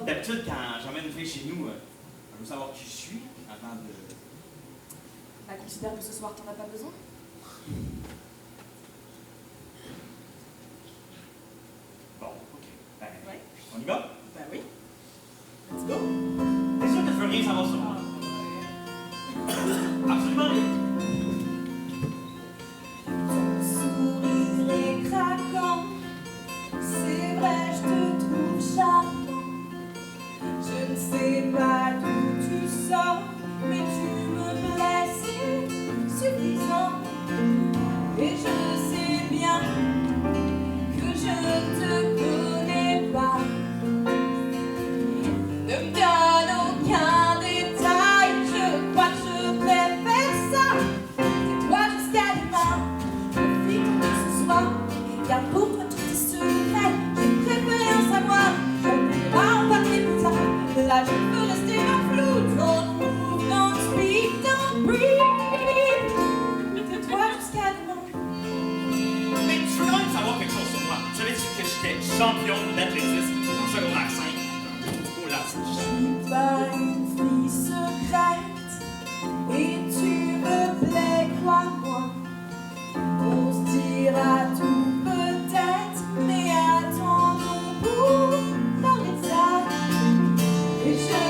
D'habitude, quand j'emmène une fille chez nous, elle veut savoir qui je suis avant de... Bah, considère que ce soir, t'en as pas besoin. Bon, ok. Ben, Ouais. on y va? Bah oui. Let's go. T'es sûr que tu veux rien savoir sur moi? Absolument rien. Sourire est craquant, c'est vrai, je te trouve charmant. Je ne sais pas d'où tu sors, mais tu me plais, c'est suffisant. Et je sais bien que je ne te connais pas. Ne me donne aucun détail, je crois que je préfère ça. Tais-toi jusqu'à demain, profite de ce soir. Garde pour toi tous tes secrets, je préfère rien savoir. On pourra en parler plus tard. Là, je peux rester en flou. Don't move, don't speak, don't breathe. Tais-toi jusqu'à demain. Mais tu veux quand même savoir quelque chose sur moi. Savais-tu que j'étais champion d'athlétisme en secondaire 5? Oh là, c'est Je suis pas une fille secrète et tu me plais, crois-moi. On se dira tout peut-être, mais attendons pour parler de ça. Et je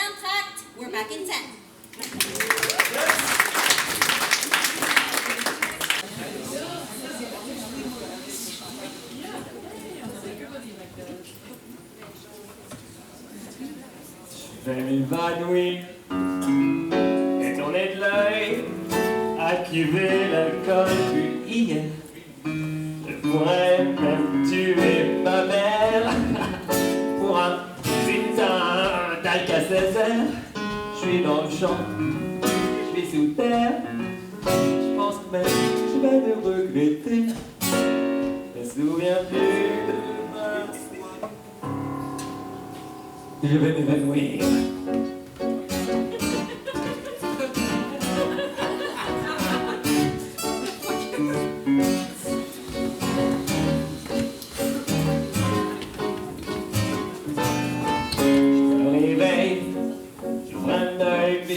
entr'actes. We're back in 10. Je vais m'évanouir et tourner de l'œil, activer l'alcool bu hier. Je pourrais même tuer ma mère pour un putain d'Alka-Seltzer. Je suis dans le champ, je suis sous terre. Je pense même que je vais le regretter. Je me souviens plus de ma... Je vais m'évanouir.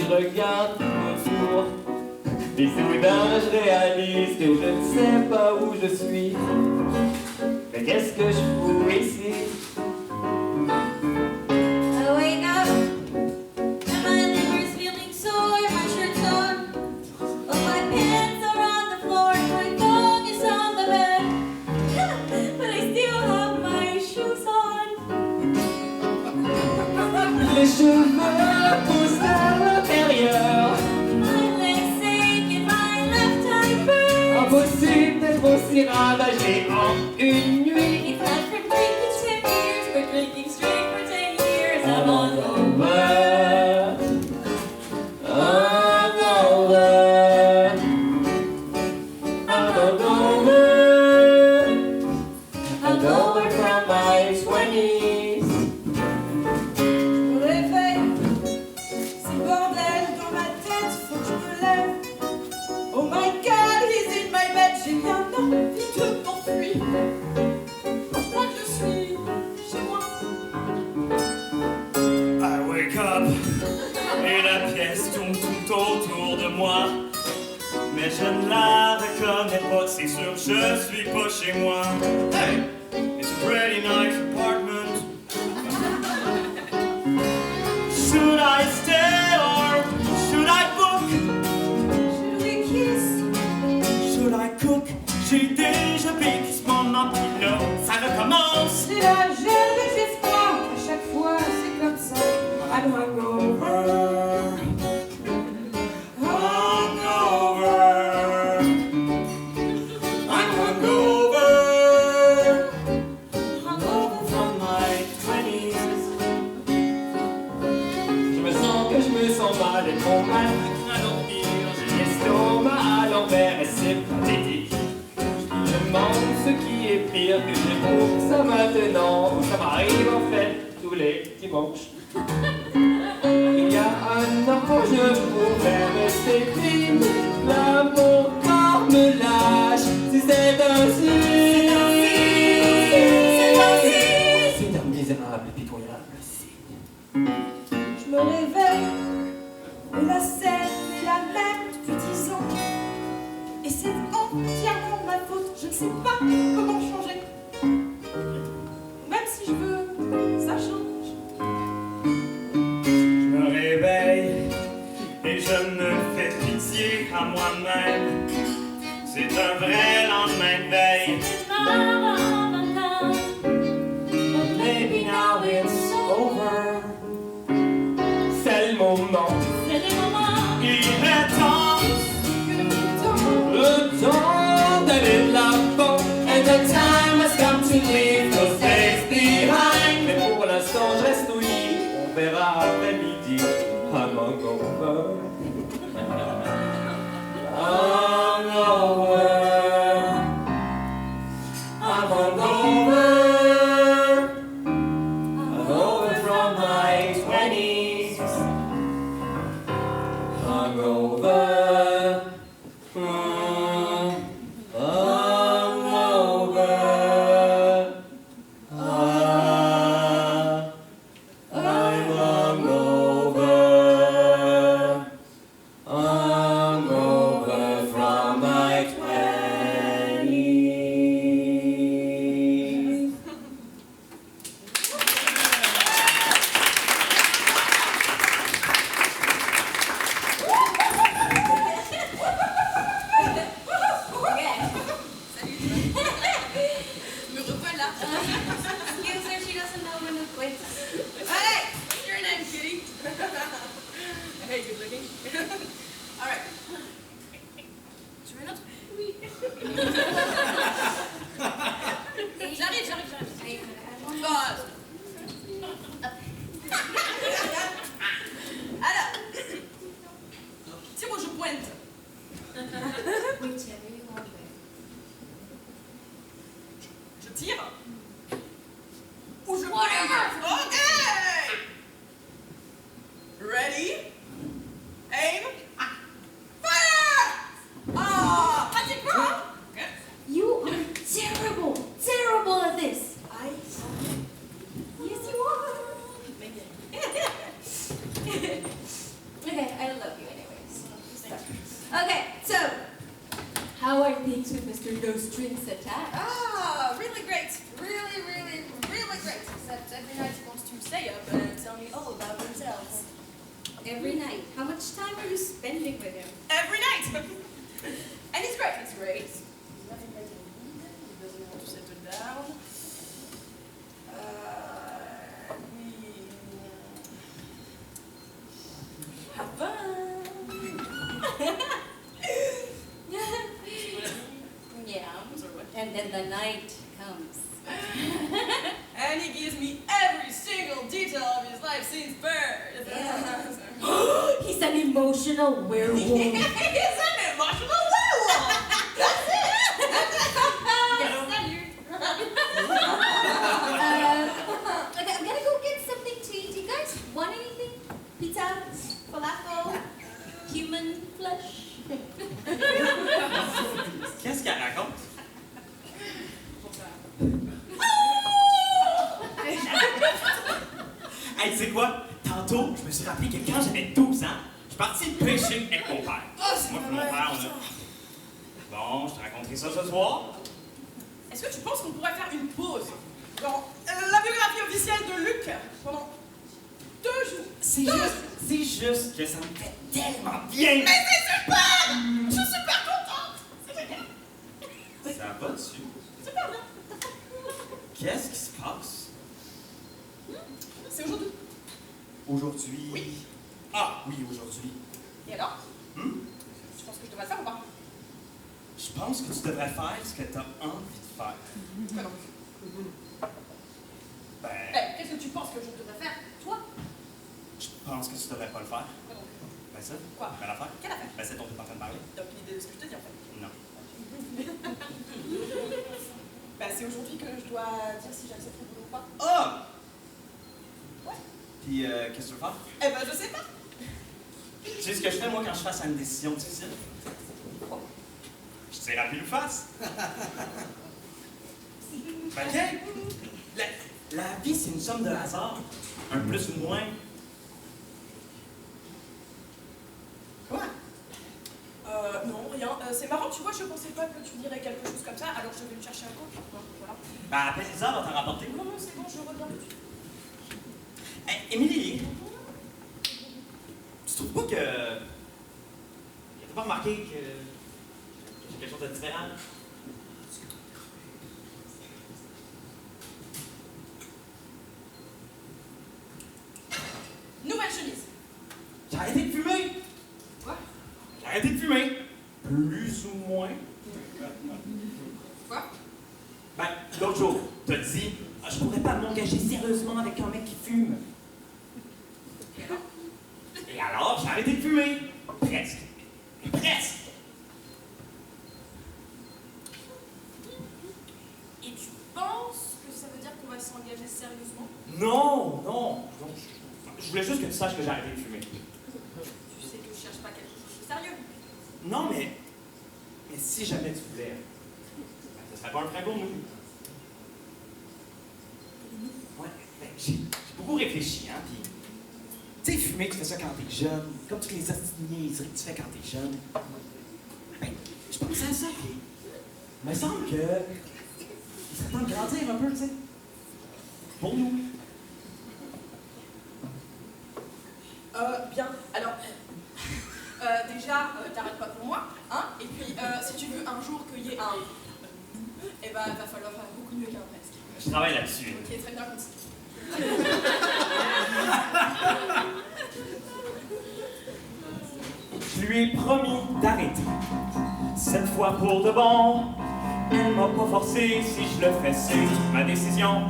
Regarde autour, et soudain je réalise que je ne sais pas où je suis. Mais qu'est-ce que je fous ici? I wake up, and my liver's feeling sore, my shirt's torn, oh, my pants are on the floor, my dog is on the bed, but I still have my shoes on. Les cheveux poussent à l'intérieur. My legs ache and my left eye burns. Impossible d'être aussi ravagé en une nuit. It's not for drinking 10 years, but drinking straight for 10 years. I'm on the I'm over from my 20s. Réveil, c'est bordel dans ma tête, faut que je me lève. Oh my god, he's in my bed, j'ai bien envie de m'enfuir. Je crois que je suis chez moi. I wake up et la pièce tourne tout autour de moi. Mais je ne la reconnais pas, c'est sûr, je suis pas chez moi. Hey, it's a pretty nice apartment. Should I stay or should I book? Should we kiss? Should I cook? J'ai déjà vécu ce moment, puis là, ça recommence. C'est la gêne des espoirs, à chaque fois c'est comme ça. I'm hungover. I'm hungover. Hungover from my 20s. Je me sens mal et mon mal à dormir. J'ai l'estomac à l'envers et c'est pathétique. Je me demande ce qui est pire que j'ai pour ça maintenant. Ça m'arrive en fait tous les dimanches. Il y a un an je pourrais rester clean. Là mon corps me lâche. Si c'est ainsi, c'est un misérable pitoyable signe. Je me réveille, et la scène est la même depuis 10 ans. Et c'est entièrement ma faute, je ne sais pas comment changer. Même si je veux, ça change. Je me réveille et je me fais pitié à moi-même. C'est un vrai lendemain de veille. Maybe now it's over. C'est le moment. C'est le moment. Il est temps. Le temps d'aller de l'avant. And the time has come to leave those days behind. Mais pour l'instant je reste au lit. On verra après midi. I'm hungover. Hungover. I'm hungover. Hungover from my 20s. Hungover. Okay, I love you anyways. Okay, so how are things with Mr. No Strings Attached? Ah, really great. Really, really, really great. Except every night he wants to stay up and tell me all about himself. Every night. How much time are you spending with him? Every night! And he's great. He's great. He's nothing like him. He doesn't want to settle down. We have fun. Yeah. And then the night comes. And he gives me every single detail of his life since birth. He's an emotional werewolf. He's an emotional werewolf. That's it. Yes, okay, I'm gonna go get something to eat. You guys want anything? Pizza? Falafel? Human flesh? Qu'est-ce qu'elle raconte? Hey, tu sais quoi? Tantôt, je me suis rappelé que quand j'avais 12 ans, je suis parti pêcher avec mon père. Moi et mon père, on a... Bon, je te raconterai ça ce soir. Est-ce que tu penses qu'on pourrait faire une pause dans la biographie officielle de Luc pendant 2 jours? C'est juste que ça me fait tellement bien. Mais c'est super! Je suis super contente! C'est génial! Ça va dessus. Super bien! Qu'est-ce qui se passe? C'est aujourd'hui. Aujourd'hui? Oui. Ah, oui, aujourd'hui. Et alors? Hmm? Tu penses que je devrais le faire ou pas? Je pense que tu devrais faire ce que tu as envie de faire. Quoi donc? Ben, Qu'est-ce que tu penses que je devrais faire, toi? je pense que tu devrais pas le faire. Quoi donc? Ben ça? Quoi? Ben l'affaire? Quelle affaire? Ben c'est dont tu es en train de parler. T'as aucune idée de ce que je te dis en fait. Non. Bah c'est aujourd'hui que je dois dire si j'accepte le boulot ou pas. Ah! Ouais. Puis, qu'est-ce que tu veux faire? Eh ben je sais pas. Tu sais ce que je fais, moi, quand je face à une décision difficile? Je tire à pile ou face. Ben, tiens! La vie, c'est une somme de hasard. Un plus ou moins. Quoi? Non, rien. C'est marrant, tu vois, je pensais pas que tu dirais quelque chose comme ça, alors je vais me chercher un coach. Voilà. Ben, appelle Lisa, va t'en rapporter. Non, c'est bon, je reviens tout de suite. Hey, Émilie! Tu trouves pas que... T'as pas remarqué que... j'ai quelque chose de différent? Nouvelle chemise. J'ai arrêté de fumer! Quoi? J'ai arrêté de fumer! Plus ou moins. Quoi? Ben, l'autre jour, t'as dit, ah, je pourrais pas m'engager sérieusement avec un mec qui fume. Et alors, j'ai arrêté de fumer. Presque. Presque. Et tu penses que ça veut dire qu'on va s'engager sérieusement? Non, non. Je voulais juste que tu saches que j'ai arrêté de fumer. Tu sais que je cherche pas quelque chose de sérieux. Non, mais si jamais tu voulais, ben, ce serait pas un vrai pour nous. Ouais, ben, j'ai beaucoup réfléchi, hein, puis... Tu sais, fumer, tu fais ça quand t'es jeune, comme toutes les niaiseries que tu fais quand t'es jeune. Ben, je pensais à ça, puis... Il me semble que... il serait temps de grandir un peu, tu sais. Pour nous. Bien. Alors, déjà, t'arrêtes pas pour moi, hein? Et puis, si tu veux un jour qu'il y ait un... Eh ben, va falloir faire beaucoup mieux qu'un presque. Je travaille là-dessus. Ok, très bien, continue. Je lui ai promis d'arrêter. Cette fois pour de bon. Elle m'a pas forcé, si je le fais, c'est ma décision.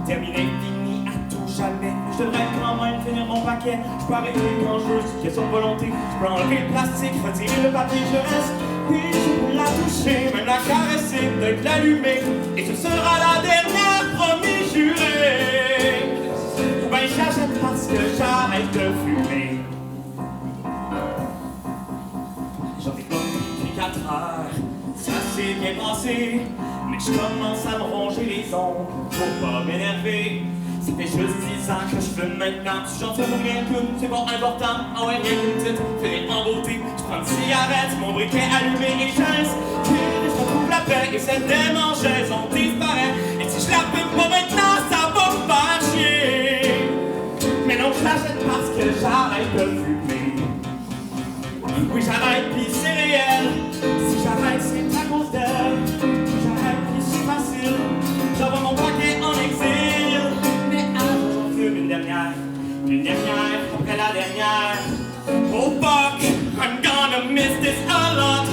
Terminé, fini, à tout jamais. Je devrais quand même finir mon paquet. Je peux arrêter quand je veux, c'est question de volonté. Je peux enlever le plastique, retirer le papier, je reste. Puis je peux la toucher, même la caresser, peut-être l'allumer. Et ce sera la dernière, promis, juré. Ou ben j'achète parce que j'arrête de fumer. J'en ai pas depuis 4 heures, ça s'est bien passé. Mais je commence à me ronger les ongles pour pas m'énerver. Ça fait juste 10 ans que je fume maintenant. Si j'en fume rien qu'une, c'est pas important. Ah ouais, rien qu'une petite, fais en beauté. Je prends une cigarette, mon briquet allumé et j'ince. Je retrouve la paix et cette démangeaison disparaît. Et si je la fume pas maintenant, ça va me faire chier. Mais non, je l'achète parce que j'arrête de fumer. Oui, j'arrête pis c'est réel. Si j'arrête, c'est à cause d'elle. J'arrête pis c'est facile. J'envoie mon paquet en exil. Mais avant, j'en fume une dernière après la dernière. Oh fuck, I'm gonna miss this a lot.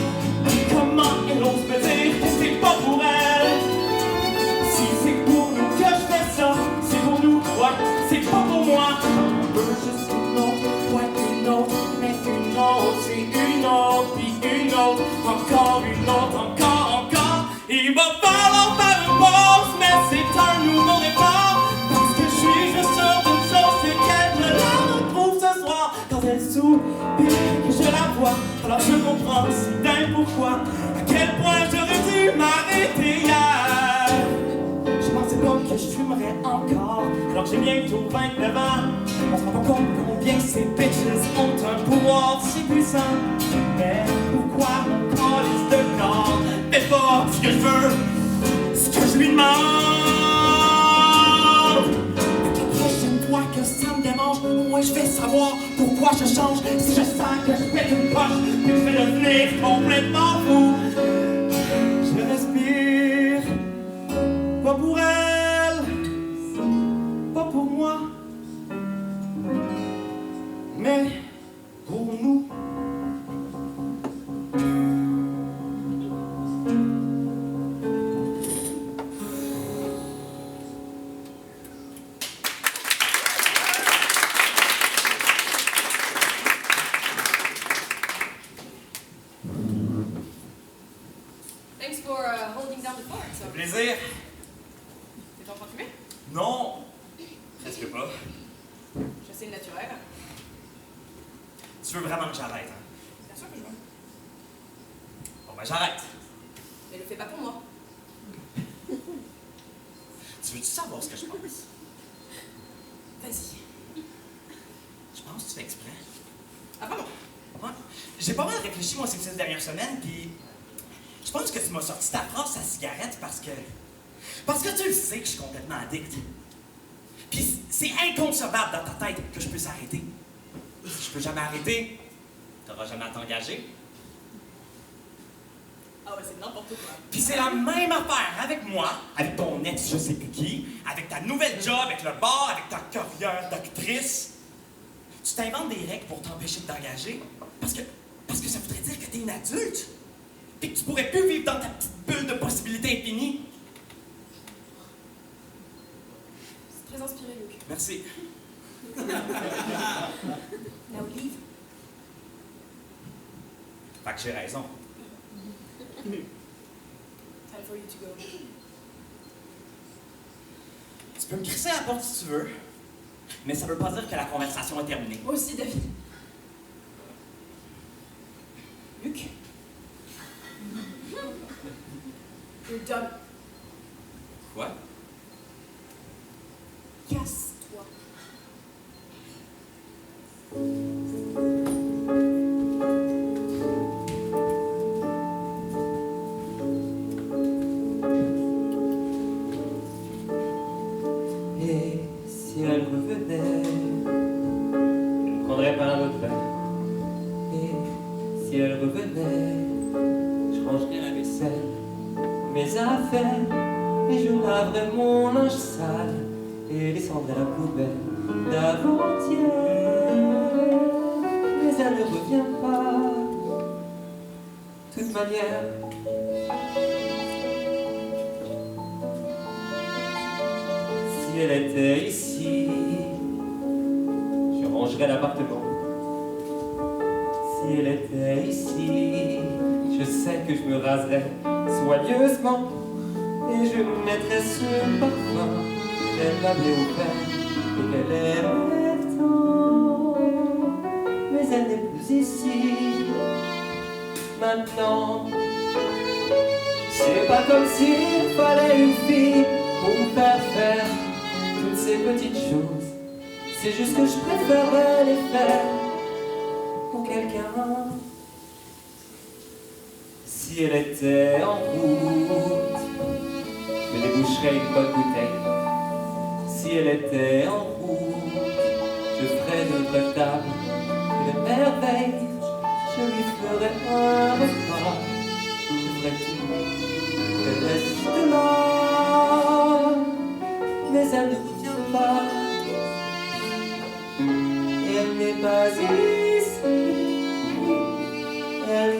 Comment elle ose me dire que c'est pas pour elle? Si c'est pour nous que je fais ça, c'est pour nous, ouais, c'est pas pour moi. J'en veux juste une autre, ouais, une autre, mais une autre, c'est une autre, puis une autre, encore une autre, encore. Il va falloir faire une pause, mais c'est un nouveau départ. Parce que je suis juste sûr d'une chose, c'est qu'elle me la retrouve ce soir. Quand elle soupire, que je la vois, alors je comprends soudain pourquoi. À quel point j'aurais dû m'arrêter hier. Je pensais pas que je fumerais encore, alors que j'ai bientôt 29 ans. On se rend pas compte combien ces bitches ont un pouvoir si puissant. Mais pourquoi mon calice de corps fait pas ce que je veux, ce que je lui demande? La prochaine fois que ça me démange, au moins je vais savoir pourquoi je change. Si je sens que je pète une poche, que je vais devenir complètement fou. Je respire, pas pour elle, pas pour moi, mais pour nous. Thanks for holding down the fort. So. Plaisir. T'es en train de fumer? Non, presque pas. Je sais le naturel. Tu veux vraiment que j'arrête, hein? Bien sûr que je veux. Bon ben j'arrête. Mais le fais pas pour moi. Tu veux-tu savoir ce que je pense? Vas-y. Je pense que tu fais exprès. Ah vraiment? Ouais. J'ai pas mal réfléchi, moi, ces 6 dernières semaines, puis je pense que tu m'as sorti ta phrase à cigarette parce que tu le sais que je suis complètement addict. Puis c'est inconcevable dans ta tête que je puisse arrêter. Si je peux jamais arrêter, t'auras jamais à t'engager. Ah ouais, c'est n'importe quoi. Puis c'est la même affaire avec moi, avec ton ex je sais plus qui, avec ta nouvelle job, avec le bar, avec ta carrière d'actrice. Tu t'inventes des règles pour t'empêcher de t'engager parce que ça voudrait dire que t'es une adulte. Puis que tu pourrais plus vivre dans ta petite bulle de possibilités infinies. C'est très inspiré, Luc. Merci. Now leave. Fait que j'ai raison. Time for you to go. Tu peux me crisser à la porte si tu veux, mais ça veut pas dire que la conversation est terminée. Moi aussi, David. Luc? You're done. Quoi? Casse-toi. Et si elle revenait, je ne prendrais pas un autre verre. Et si elle revenait, je rangerais la vaisselle, mes affaires, et je laverais mon linge sale et descendrais la poubelle d'avant-hier. Mais elle ne revient pas. De toute manière, si elle était ici, je rangerais l'appartement. Si elle était ici, je sais que je me raserais soigneusement et je mettrais ce parfum qu'elle m'avait offert et qu'elle aimait tant. Mais elle n'est plus ici maintenant. C'est pas comme s'il fallait une fille pour me faire toutes ces petites choses, c'est juste que je préférerais les faire pour quelqu'un. Si elle était en route, je déboucherais une bonne bouteille. Si elle était en route, je ferais notre table une merveille. Je lui ferais un repas, je ferais tout pour qu'elle reste là. Mais elle ne revient pas, et elle n'est pas ici. Elle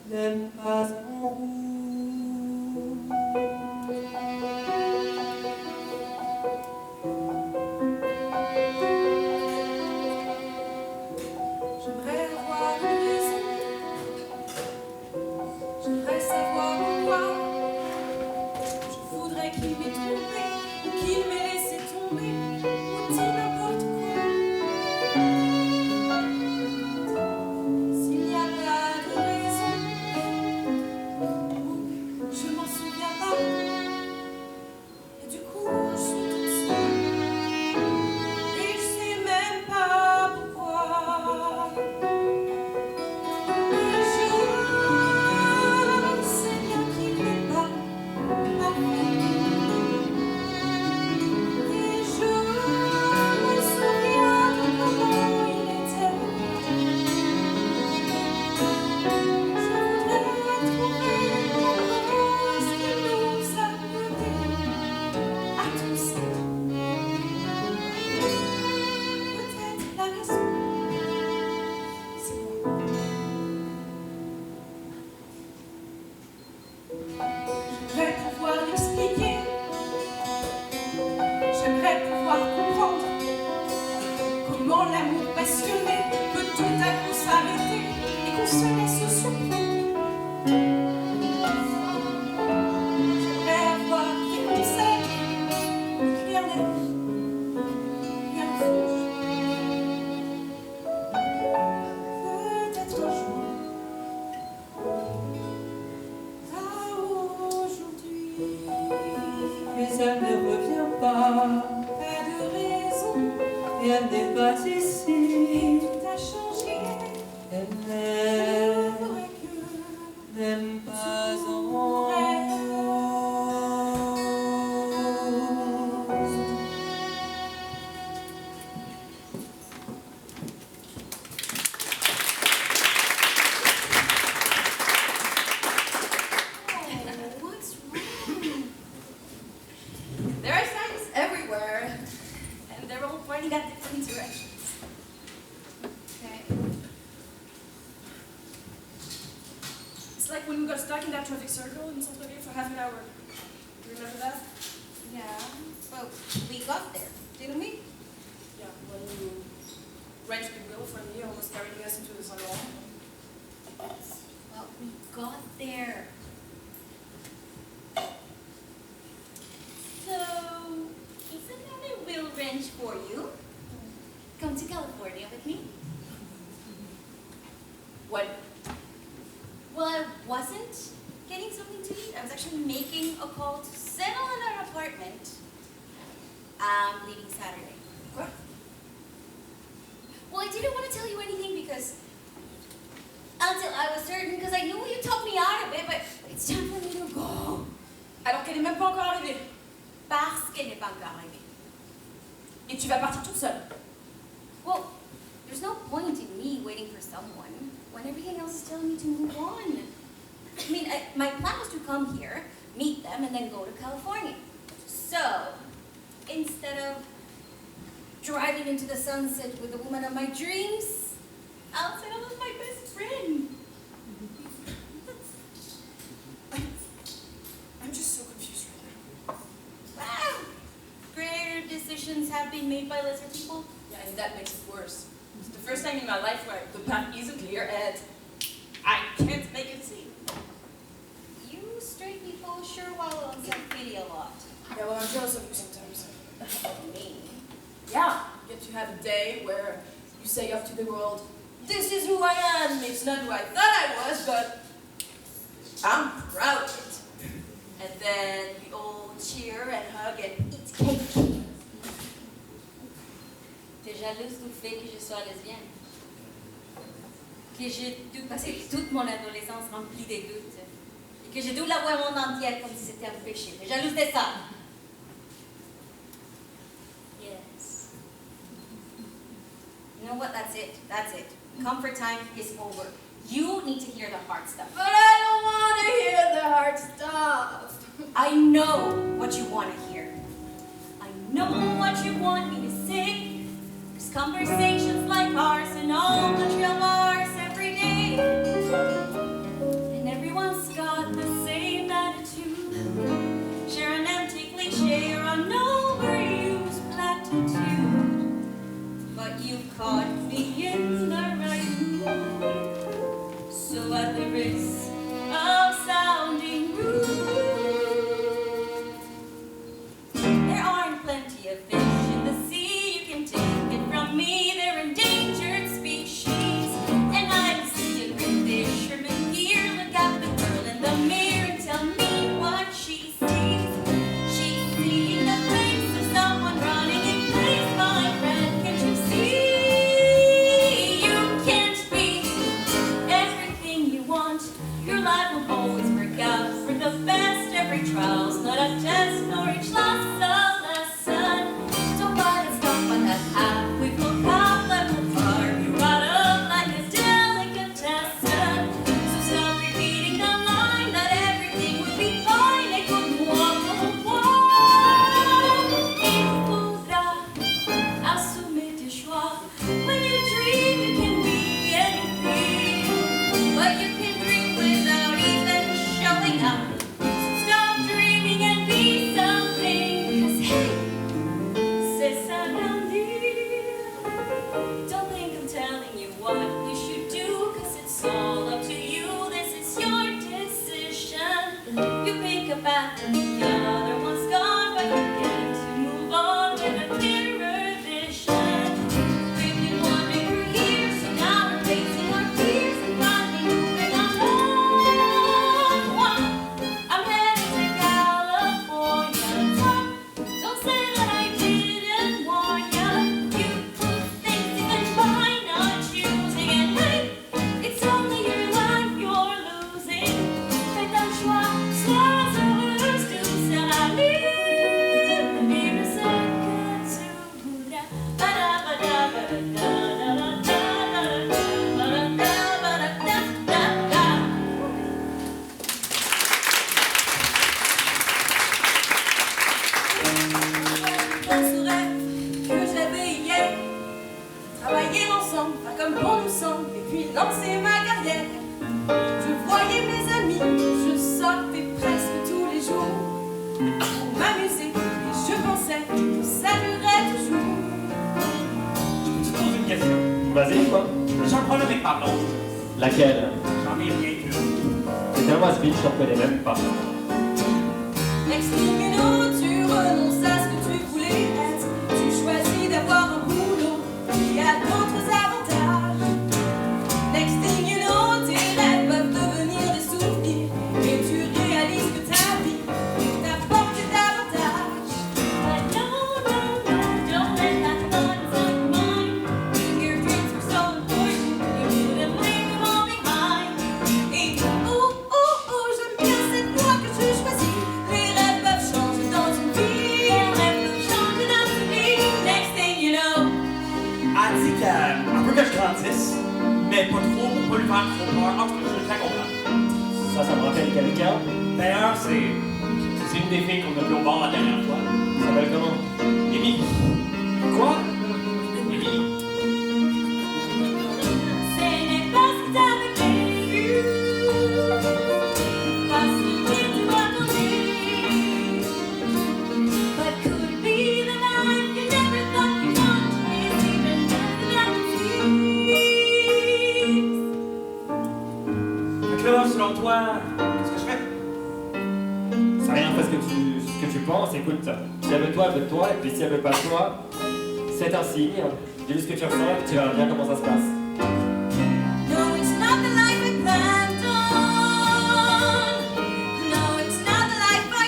n'aime pas en route. J'aimerais avoir une raison. J'aimerais savoir pourquoi. Je voudrais qu'il m'ait trompé, ou qu'il m'ait laissé tomber, ou dit n'importe quoi. S'il n'y a pas de raison, je m'en souviens pas. Et du coup, je suis toute seule. Et je sais même pas pourquoi. Et je sais bien qu'il n'est pas parfait. Et je me souviens de comment il était. Je voudrais trouver la cause qui nous a menés à tout ça. Peut-être la raison, c'est moi. J'aimerais pouvoir l'expliquer. J'aimerais pouvoir comprendre comment l'amour passionné peut tout à coup s'arrêter et qu'on se laisse surprendre. J'aimerais avoir des conseils. Rien n'est, rien ne change. Peut-être un jour, à aujourd'hui. Mais elle ne revient pas, Pas de raison, et elle n'est pas ici. tout a changé. Elle Faudrait que n'aime pas en What's wrong? There are signs everywhere, and they're all pointing at different directions. Okay. It's like when we got stuck in that traffic circle in Centreville for half an hour. You remember that? Yeah, well, we got there, didn't we? Yeah, when you wrenched the wheel from me, almost carrying us into the salon. Well, we got there. So, isn't that a wheel wrench for you? Come to California with me? What? Well, I wasn't getting something to eat. I was actually making a call to settle on an apartment. I'm leaving Saturday. What? Well, I didn't want to tell you anything because until I was certain, because I knew you talked me out of it, but it's time for me to go. Alors qu'elle est même pas encore arrivée. Parce qu'elle n'est pas encore arrivée. Et tu vas partir toute seule. Well, there's no point in me waiting for someone when everything else is telling me to move on. I mean, my plan was to come here, meet them, and then go to California. So, instead of driving into the sunset with the woman of my dreams, I'll settle with my best friend. I'm just so confused right now. Wow! Greater decisions have been made by lesser people. Yeah, and that makes it worse. It's the first time in my life where the path isn't clear and I can't make it seem. You straight people sure wallow on self-pity a lot. Yeah, well, I'm jealous of you sometimes. Me. Yeah, you get to have a day where you say up to the world, this is who I am. It's not who I thought I was, but I'm proud of it. And then we all cheer and hug and eat cake. T'es jalouse du fait que je sois lesbienne? Que j'ai dû passer toute mon adolescence remplie de doutes. Et que j'ai dû la voir au monde entière comme si c'était un péché. T'es jalouse de ça? Yes. You know what? That's it. That's it. Comfort time is over. You need to hear the hard stuff. But I don't want to hear the hard stuff. I know what you want to hear. I know what you want me to say. There's conversations like ours in all Montreal bars every day. And everyone's got the same attitude. Share an empty cliche or an overused platitude. But you caught me in the right mood. So at the risk of sounding rude, there aren't plenty of fish in the sea. You can take it from me, they're endangered species. And I'm seeing a fisherman here. Look at the girl in the mirror and tell me what she sees. She's seeing the face of someone running in place, my friend. Can't you see? You can't be everything you want. Your life will always work out for the best. Every trial's not a test, nor each loss a lesson. Don't buy the stuff on that half. We will cop that will carve you out of like a delicatessen. So stop repeating the line that everything would be fine. Écoute-moi, il faudra assumer tes choix. When you dream, you can be anything, but you can dream without even showing up. So stop dreaming and be something. 'Cause hey, c'est ça grandir. Don't think I'm telling you what you should do, 'cause it's all up to you. This is your decision. You pick a path and the other one's gone, but you get to move on with a clearer vision. We've been wondering for years, so now we're facing our fears and finally moving on. I'm headed to California. Don't say that I didn't warn ya. You put things even by not choosing, and hey, it's only your life you're losing. Faites un choix, sois heureuse, tout sera libre. Vivre seul que tu voudras. Dans ce rêve que j'avais hier, travailler ensemble, pas comme bon nous semble, et puis lancer ma carrière. Je voyais mes amis, je sortais presque tous les jours pour m'amuser, et je pensais que ça durerait toujours. Je te pose une question. Vas-y, quoi? J'ai un problème avec ma blonde. Laquelle? J'en ai rien qu'une. C'est tellement speed, je te reconnais même pas. Ex-Mino, tu renonces à ce que tu voulais être. Tu choisis d'avoir un boulot qui a d'autres avantages. Next thing you know, tes rêves peuvent devenir des souvenirs. Et tu réalises que ta vie t'apporte davantage. But no, don't let that thought inside your mind. Your dreams were so important, you wouldn't leave them all behind. Et j'aime bien cette voie que tu choisis. Les rêves peuvent changer dans une vie. Les rêves peuvent changer dans une vie. Next thing you know, Elle dit qu'un peu que je grandisse, mais pas trop pour pas lui faire trop peur. En tout cas, je le fais comprendre. Ça me rappelle quelqu'un. D'ailleurs, c'est une des filles qu'on a vu au bar la dernière fois. Ça s'appelle comment? Émilie. Quoi? Émilie. ce n'est pas ce que t'avais prévu. Pas celui que tu m'attendais. But could it be the life you never thought you wanted? Even better than it seems. Fait que là, selon toi, qu'est-ce que je fais? C'est rien, fais ce que tu penses. Écoute, si elle veut toi, et puis si elle veut pas toi, c'est un signe. Dis-lui ce que tu ressens, et puis tu verras bien comment ça se passe. No, it's not the life I planned on. No, it's not the life I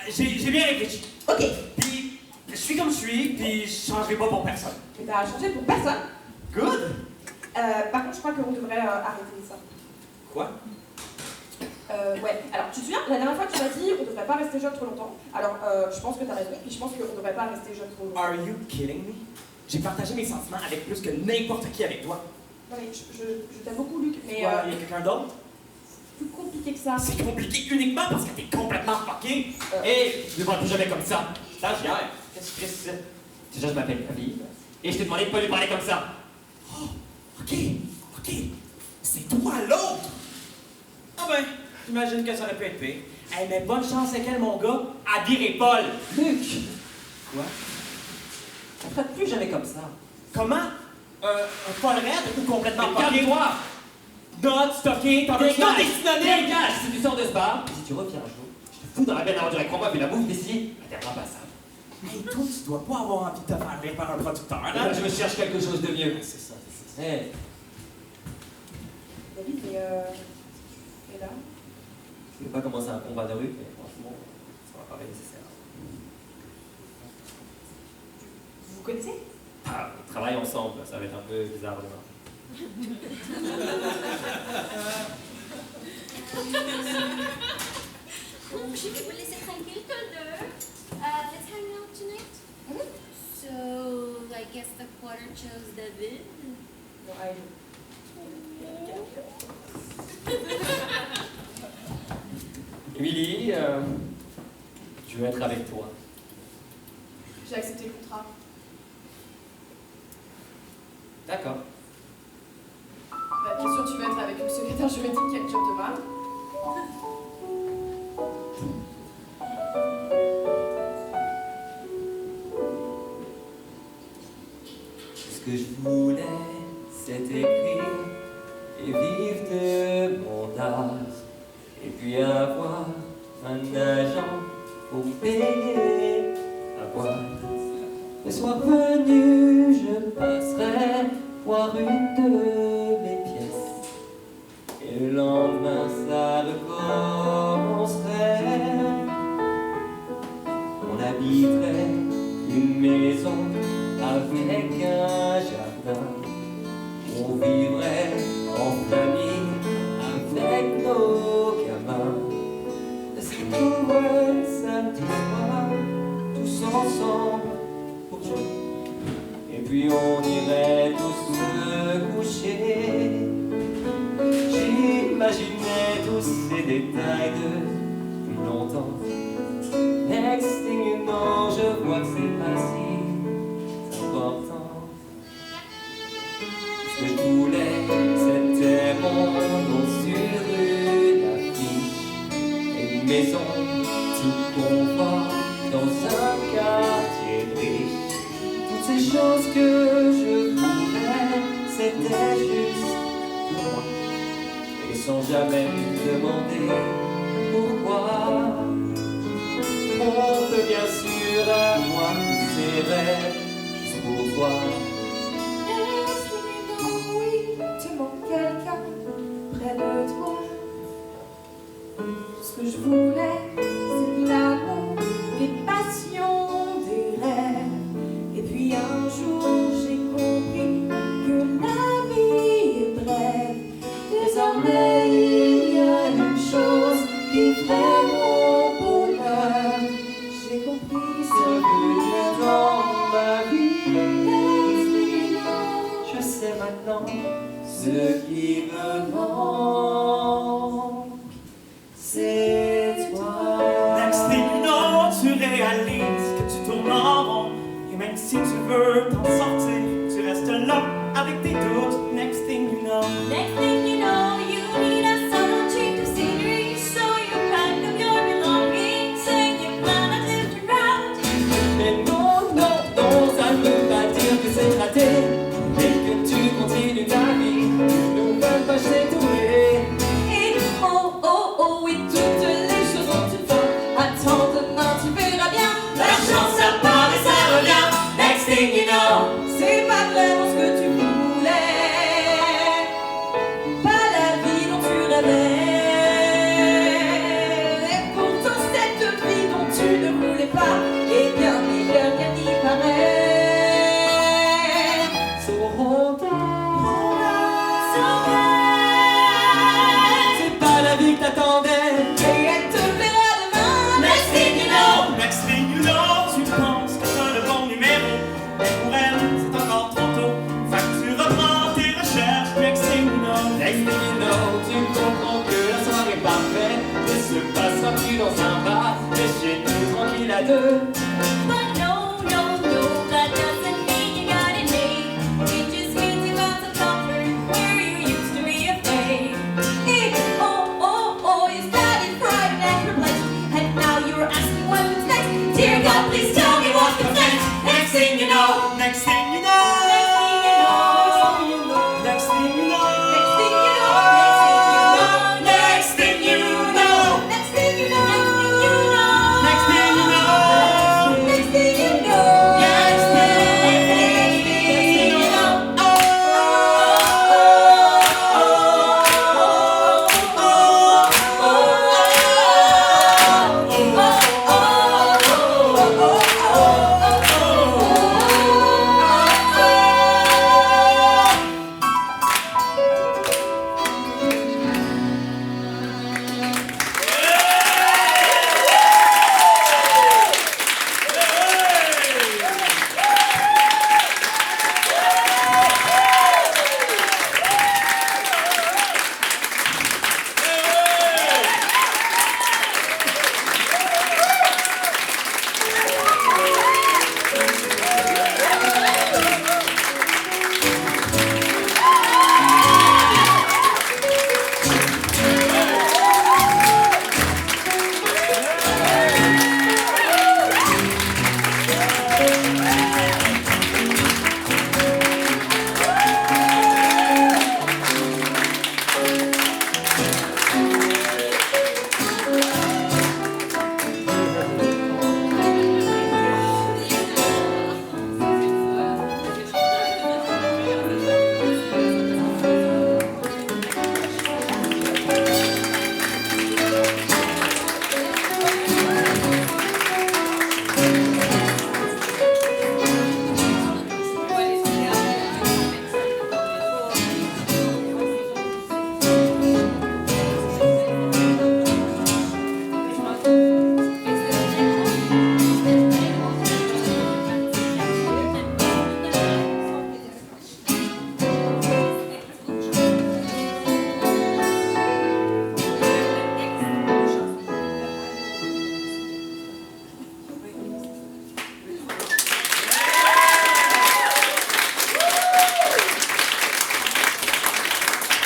J'ai bien réfléchi. Ok, Puis, je suis comme je suis, puis je changerai pas pour personne. mais t'as changé pour personne. Good? Par contre, je crois qu'on devrait arrêter ça. Quoi? Ouais, alors tu te souviens, la dernière fois tu m'as dit on devrait pas rester jeune trop longtemps. Alors je pense que t'as raison, et je pense qu'on devrait pas rester jeune trop longtemps. Are you kidding me? J'ai partagé mes sentiments avec plus que n'importe qui avec toi. Non mais je t'aime beaucoup Luc, mais Il y a quelqu'un d'autre? c'est plus compliqué que ça. C'est compliqué uniquement parce que t'es complètement fucké. Hey, je ne parle plus jamais comme ça. Stagiaire, qu'est-ce que c'est? Déjà, je m'appelle David. Et je t'ai demandé de pas lui parler comme ça. Oh, ok. C'est toi l'autre! Ah ben, j'imagine que ça aurait pu être pire. Hey, mais bonne chance avec elle, mon gars. À virer Paul. Luc! Quoi? On ne traite plus jamais comme ça. Comment? Un Paul raide ou complètement Mais fucké? calme-toi! Note, stocké, t'en veux tous des synonymes! Dégage! Si tu sors de ce bar, si tu reviens un jour, je te fous dans la benne avant de crois-moi, vu la bouffe d'ici, elle t'aimera pas ça. Hey, toi, tu dois pas avoir envie de te faire lire par un producteur, Ah, hein? je me cherche quelque chose de mieux. C'est ça. Hey, David, et là je ne vais pas commencer un combat de rue, mais franchement, ça va pas être nécessaire. Vous vous connaissez? Ah, on travaille ensemble, ça va être un peu bizarre demain. Je vais vous laisser tranquille, Thunder. Let's hang out tonight. So, I guess the quarter chose David. Non, allez. Émilie, je veux être avec toi. J'ai accepté le contrat. D'accord. Bah, bien sûr, tu veux être avec une secrétaire juridique qui a le job de mari. Ce que je voulais, c'est écrire et vivre de mon art. Et puis avoir un agent pour payer à boire. Le soir venu, je passerai voir une de mes pièces. Et le lendemain, ça recommencerait. On habiterait une maison avec un jardin. On vivrait en famille avec nos gamins. Est-ce qu'on pourrait samedi soir tous ensemble pour jouer? Et puis on irait tous se coucher. J'imaginais tous ces détails depuis longtemps. Next thing you know, je vois que c'est pas si important. Ce que je voulais, c'était mon nom sur une affiche. Et une maison tout confort dans un quartier riche. Toutes ces choses que je voulais, c'était juste pour moi. Et sans jamais me demander pourquoi. On peut bien sûr avoir tous ces rêves juste pour toi. Oui, te manque quelqu'un près de toi. Ce que je voulais, c'est de l'amour, des passions, des rêves. Et puis un jour, j'ai compris que la vie est brève. Désormais, il y a une chose qui fait mon bonheur. J'ai compris ce que j'ai dans ma vie. Je sais maintenant ce qui me manque, c'est toi. Next thing you know, tu réalises que tu tournes en rond. Et même si tu veux t'en sortir, tu restes là avec tes doutes. Next thing you know. Next thing you know, you need a sudden change of scenery. So you pack up your belongings and you plan a different route. Mais non, non, non, ça ne veut pas dire que c'est raté. Et que tu continues ta vie, une nouvelle page s'est tournée. Et oh, oh, oh, oui, toutes les choses dont tu vas. Attends, demain tu verras bien. La chance ça part et ça revient. Next thing you know. C'est pas vraiment ce que tu voulais. deux.